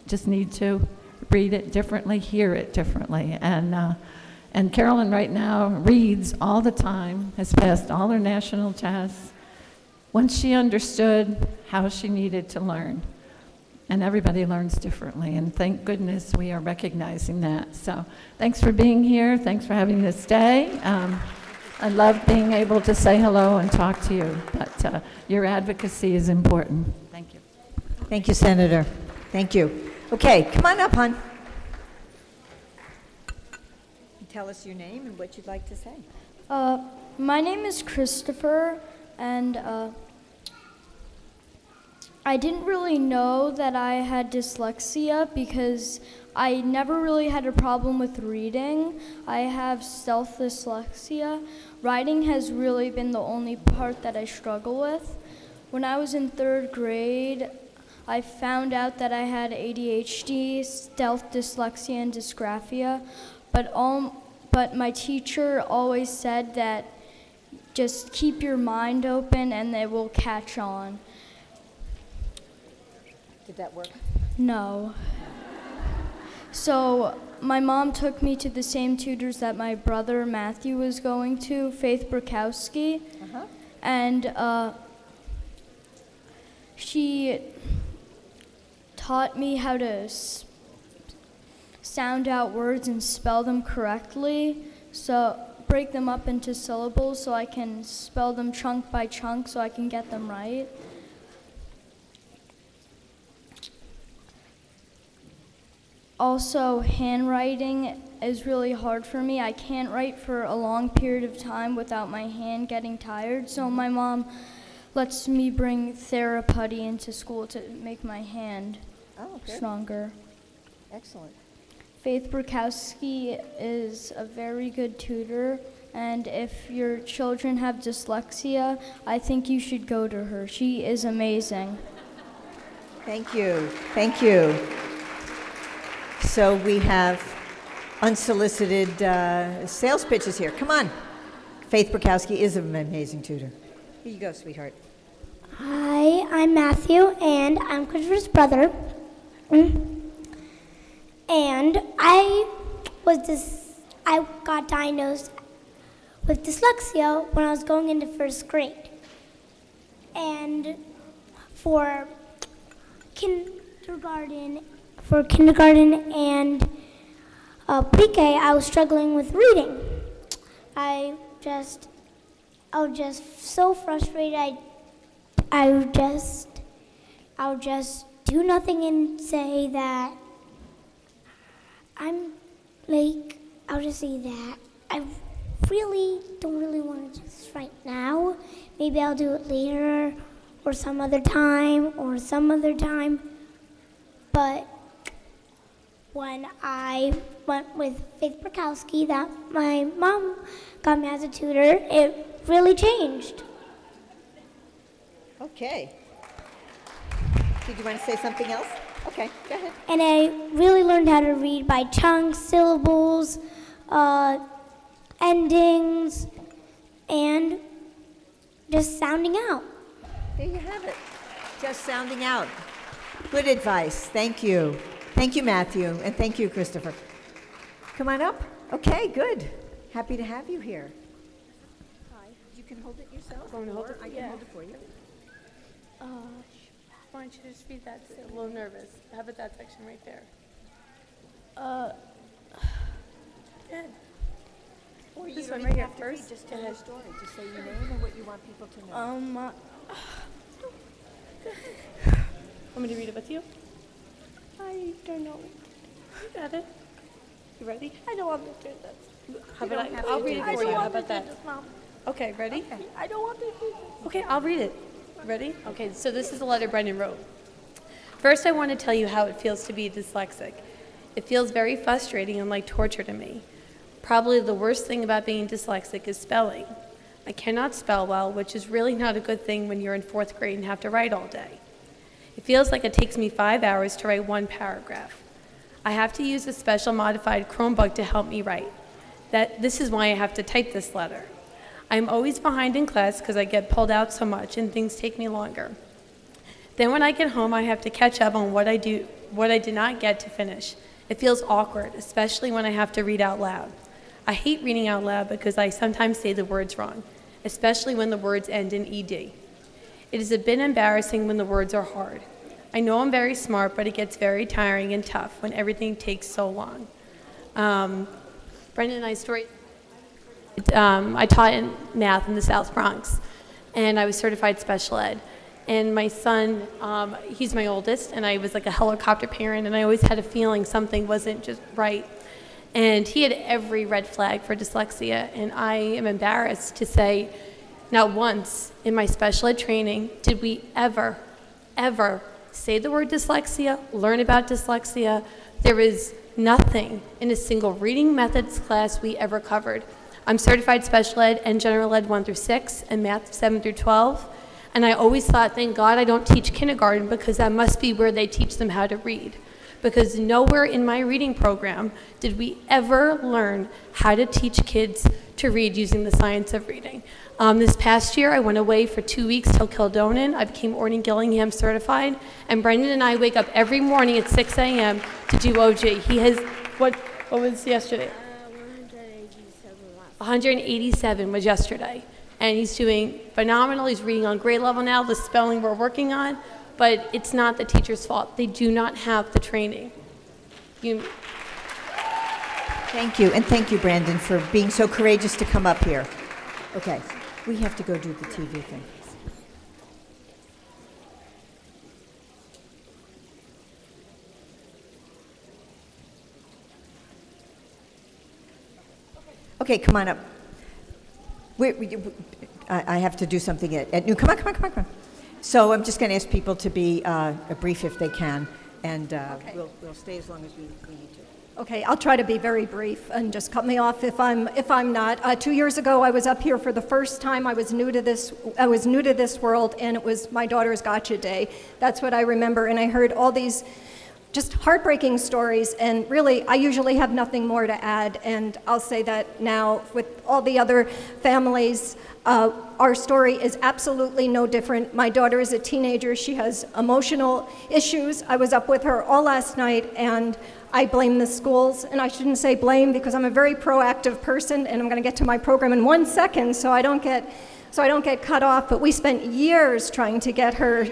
Just need to read it differently, hear it differently. And Carolyn right now reads all the time, has passed all her national tests, once she understood how she needed to learn. And everybody learns differently, and thank goodness we are recognizing that. So thanks for being here. Thanks for having this day. I love being able to say hello and talk to you, but your advocacy is important. Thank you. Thank you, Senator. Thank you. Okay, come on up, hon. Tell us your name and what you'd like to say. My name is Christopher, and I didn't really know that I had dyslexia because I never really had a problem with reading. I have stealth dyslexia. Writing has really been the only part that I struggle with. When I was in 3rd grade, I found out that I had ADHD, stealth dyslexia, and dysgraphia, but my teacher always said that just keep your mind open and they will catch on. Did that work? No. So my mom took me to the same tutors that my brother Matthew was going to, Faith Brakowski, and she taught me how to sound out words and spell them correctly, so break them up into syllables so I can spell them chunk by chunk so I can get them right. Also, handwriting is really hard for me. I can't write for a long period of time without my hand getting tired, so my mom lets me bring Theraputty into school to make my hand stronger. Excellent. Faith Brakowski is a very good tutor, and if your children have dyslexia, I think you should go to her. She is amazing. Thank you. Thank you. So we have unsolicited sales pitches here. Come on. Faith Brakowski is an amazing tutor. Here you go, sweetheart. Hi, I'm Matthew, and I'm Christopher's brother. And I got diagnosed with dyslexia when I was going into 1st grade. And for kindergarten and pre-K, I was struggling with reading. I was just so frustrated. I would just do nothing and say that I'll just say that I really don't want to do this right now. Maybe I'll do it later or some other time. But when I went with Faith Brakowski, that my mom got me as a tutor, it really changed. Okay. Did you want to say something else? Okay, go ahead. And I really learned how to read by chunks, syllables, endings, and just sounding out. There you have it. Just sounding out. Good advice. Thank you. Thank you, Matthew, and thank you, Christopher. Come on up. Okay, good. Happy to have you here. Hi. You can hold it yourself, or I can hold it for you. Why don't you just read that? A little nervous. How about that section right there? Good. Or This you one don't right even here have to read, first. just tell your story. Just say your name and what you want people to know. Want me to read it with you? I don't know. You got it. You ready? I don't want to do this. How about I'll read it for you. How about that? Okay, ready? Okay. I don't want to do this. Okay, I'll read it. Ready? Okay, so this is the letter Brendan wrote. First, I want to tell you how it feels to be dyslexic. It feels very frustrating and like torture to me. Probably the worst thing about being dyslexic is spelling. I cannot spell well, which is really not a good thing when you're in 4th grade and have to write all day. It feels like it takes me 5 hours to write one paragraph. I have to use a special modified Chromebook to help me write. This is why I have to type this letter. I'm always behind in class because I get pulled out so much and things take me longer. Then when I get home, I have to catch up on what I did not get to finish. It feels awkward, especially when I have to read out loud. I hate reading out loud because I sometimes say the words wrong, especially when the words end in ED. It is a bit embarrassing when the words are hard. I know I'm very smart, but it gets very tiring and tough when everything takes so long. Brendan and I's story, I taught in math in the South Bronx, and I was certified special ed. And my son, he's my oldest, and I was like a helicopter parent, and I always had a feeling something wasn't just right. And he had every red flag for dyslexia, and I am embarrassed to say, not once in my special ed training did we ever say the word dyslexia, learn about dyslexia. There was nothing in a single reading methods class we ever covered. I'm certified special ed and general ed 1 through 6 and math 7 through 12. And I always thought, thank God I don't teach kindergarten because that must be where they teach them how to read. Because nowhere in my reading program did we ever learn how to teach kids to read using the science of reading. This past year, I went away for 2 weeks till Kildonan. I became Orton Gillingham certified, and Brendan and I wake up every morning at 6 a.m. to do OG. He has, what was yesterday? 187 was yesterday, and he's doing phenomenal. He's reading on grade level now, the spelling we're working on, but it's not the teacher's fault. They do not have the training. Thank you, and thank you, Brandon, for being so courageous to come up here. Okay, we have to go do the TV thing. Okay, come on up. I have to do something at noon. Come on. So I'm just going to ask people to be brief if they can, and okay. we'll stay as long as we need to. Okay, I'll try to be very brief and just cut me off if I'm not. 2 years ago, I was up here for the first time. I was new to this world, and it was my daughter's gotcha day. That's what I remember, and I heard all these just heartbreaking stories, and really, I usually have nothing more to add, and I'll say that now with all the other families. Our story is absolutely no different. My daughter is a teenager. She has emotional issues. I was up with her all last night, and I blame the schools. And I shouldn't say blame because I'm a very proactive person, and I'm going to get to my program in 1 second so I don't get cut off. But we spent years trying to get her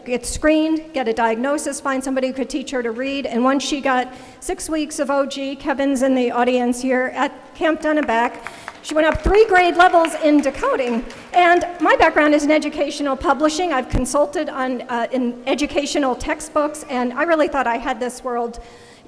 get screened, get a diagnosis, find somebody who could teach her to read. And once she got 6 weeks of OG, Kevin's in the audience here at Camp Dunneback, she went up 3 grade levels in decoding. And my background is in educational publishing. I've consulted on in educational textbooks, and I really thought I had this world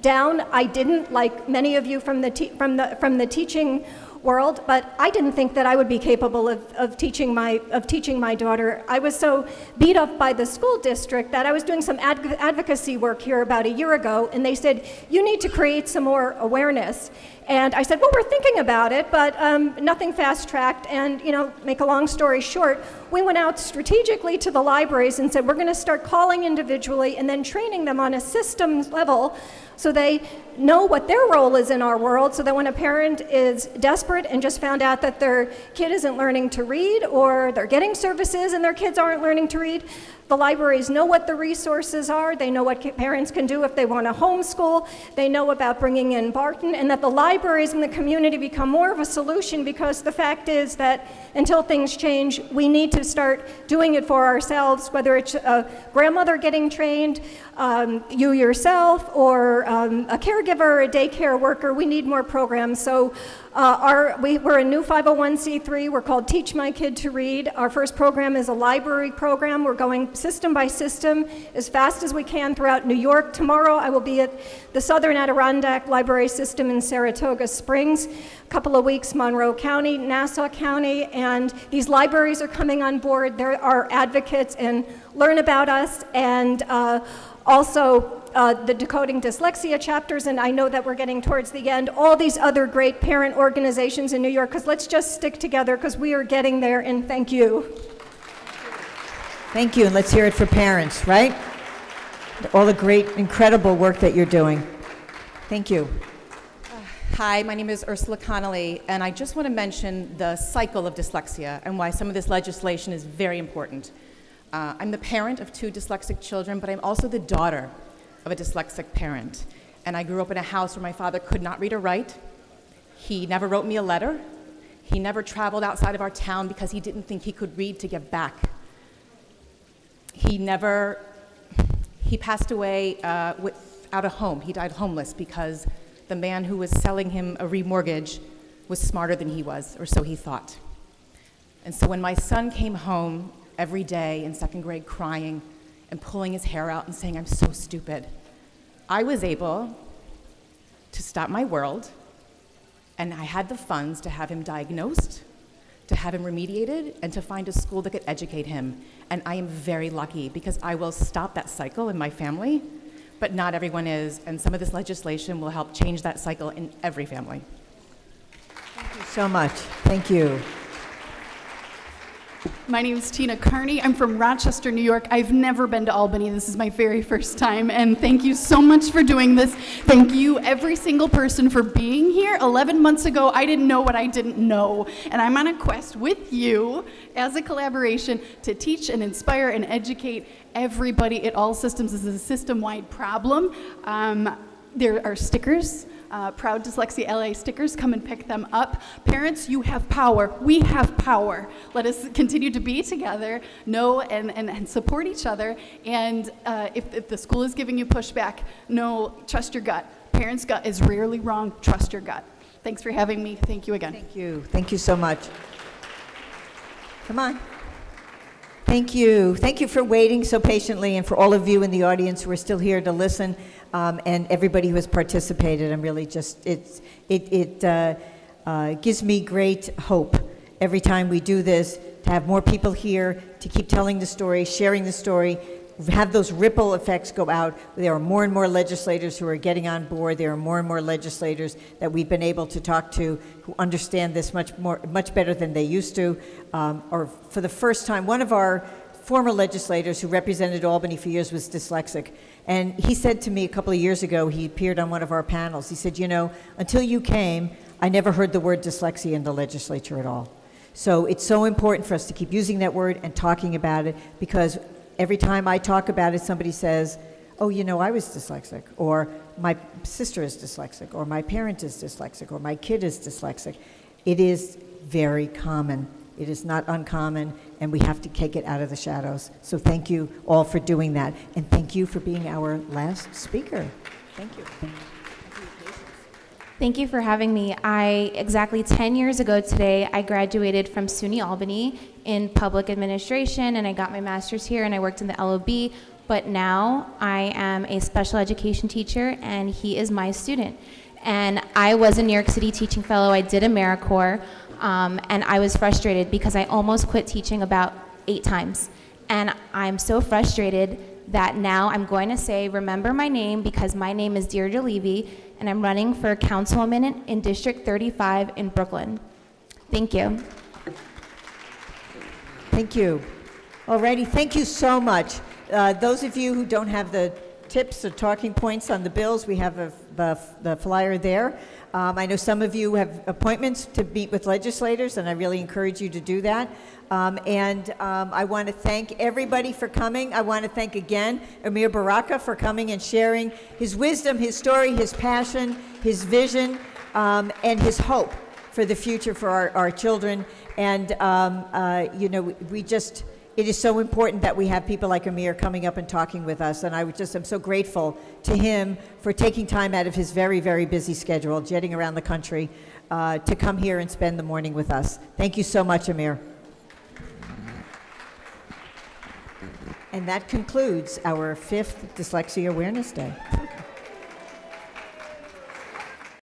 down. I didn't, like many of you from the teaching world, but I didn't think that I would be capable of teaching my daughter. I was so beat up by the school district that I was doing some advocacy work here about a year ago, and they said, you need to create some more awareness. And I said, well, we're thinking about it, but nothing fast-tracked. And, make a long story short, we went out strategically to the libraries and said, we're going to start calling individually and then training them on a systems level so they know what their role is in our world, so that when a parent is desperate and just found out that their kid isn't learning to read, or they're getting services and their kids aren't learning to read, the libraries know what the resources are. They know what parents can do if they want to homeschool. They know about bringing in Barton, and that the libraries in the community become more of a solution, because the fact is that until things change, we need to start doing it for ourselves, whether it's a grandmother getting trained, you yourself, or a caregiver or a daycare worker. We need more programs. So we're a new 501c3. We're called Teach My Kid to Read. Our first program is a library program. We're going system by system as fast as we can throughout New York. Tomorrow I will be at the Southern Adirondack Library System in Saratoga Springs. A couple of weeks, Monroe County, Nassau County, and these libraries are coming on board. There are advocates, and learn about us, and also the Decoding Dyslexia chapters, and I know that we're getting towards the end, all these other great parent organizations in New York, because let's just stick together, because we are getting there, and thank you. Thank you, and let's hear it for parents, right? All the great, incredible work that you're doing. Thank you. Hi, my name is Ursula Connolly, and I just want to mention the cycle of dyslexia and why some of this legislation is very important. I'm the parent of 2 dyslexic children, but I'm also the daughter of a dyslexic parent. And I grew up in a house where my father could not read or write. He never wrote me a letter. He never traveled outside of our town because he didn't think he could read to give back. He passed away without a home. He died homeless because the man who was selling him a remortgage was smarter than he was, or so he thought. And so when my son came home every day in 2nd grade crying and pulling his hair out and saying, "I'm so stupid," I was able to stop my world, and I had the funds to have him diagnosed, to have him remediated, and to find a school that could educate him. And I am very lucky because I will stop that cycle in my family, but not everyone is, and some of this legislation will help change that cycle in every family. Thank you so much. Thank you. My name is Tina Carney. I'm from Rochester, New York. I've never been to Albany. This is my very first time, and thank you so much for doing this. Thank you, every single person, for being here. 11 months ago, I didn't know what I didn't know, and I'm on a quest with you as a collaboration to teach and inspire and educate everybody at all systems. This is a system-wide problem. There are stickers. Proud Dyslexia LA stickers, come and pick them up. Parents, you have power. We have power. Let us continue to be together, know and support each other. And if the school is giving you pushback, trust your gut. Parents' gut is rarely wrong. Trust your gut. Thanks for having me. Thank you again. Thank you. Thank you so much. Come on. Thank you. Thank you for waiting so patiently, and for all of you in the audience who are still here to listen. And everybody who has participated. I'm really just, it gives me great hope every time we do this, to have more people here, to keep telling the story, sharing the story, have those ripple effects go out. There are more and more legislators who are getting on board. There are more and more legislators that we've been able to talk to who understand this much better than they used to. Or for the first time, one of our former legislators who represented Albany for years was dyslexic. And he said to me a couple of years ago, he appeared on one of our panels, he said, "You know, until you came, I never heard the word dyslexia in the legislature at all." So it's so important for us to keep using that word and talking about it, because every time I talk about it, somebody says, "Oh, you know, I was dyslexic," or "My sister is dyslexic," or "My parent is dyslexic," or "My kid is dyslexic." It is very common. It is not uncommon, and we have to take it out of the shadows. So thank you all for doing that, and thank you for being our last speaker. Thank you. Thank you for having me. Exactly 10 years ago today, I graduated from SUNY Albany in public administration, and I got my master's here, and I worked in the LOB, but now I am a special education teacher, and he is my student. And I was a New York City teaching fellow. I did AmeriCorps. And I was frustrated because I almost quit teaching about 8 times. And I'm so frustrated that now I'm going to say, remember my name, because my name is Deirdre Levy, and I'm running for councilwoman in District 35 in Brooklyn. Thank you. Thank you. Alrighty, thank you so much. Those of you who don't have the tips or talking points on the bills, we have the flyer there. I know some of you have appointments to meet with legislators, and I really encourage you to do that. I want to thank everybody for coming. I want to thank again Ameer Baraka for coming and sharing his wisdom, his story, his passion, his vision, and his hope for the future for our children. And, you know, it is so important that we have people like Ameer coming up and talking with us, and I'm so grateful to him for taking time out of his very, very busy schedule, jetting around the country, to come here and spend the morning with us. Thank you so much, Ameer. And that concludes our 5th Dyslexia Awareness Day.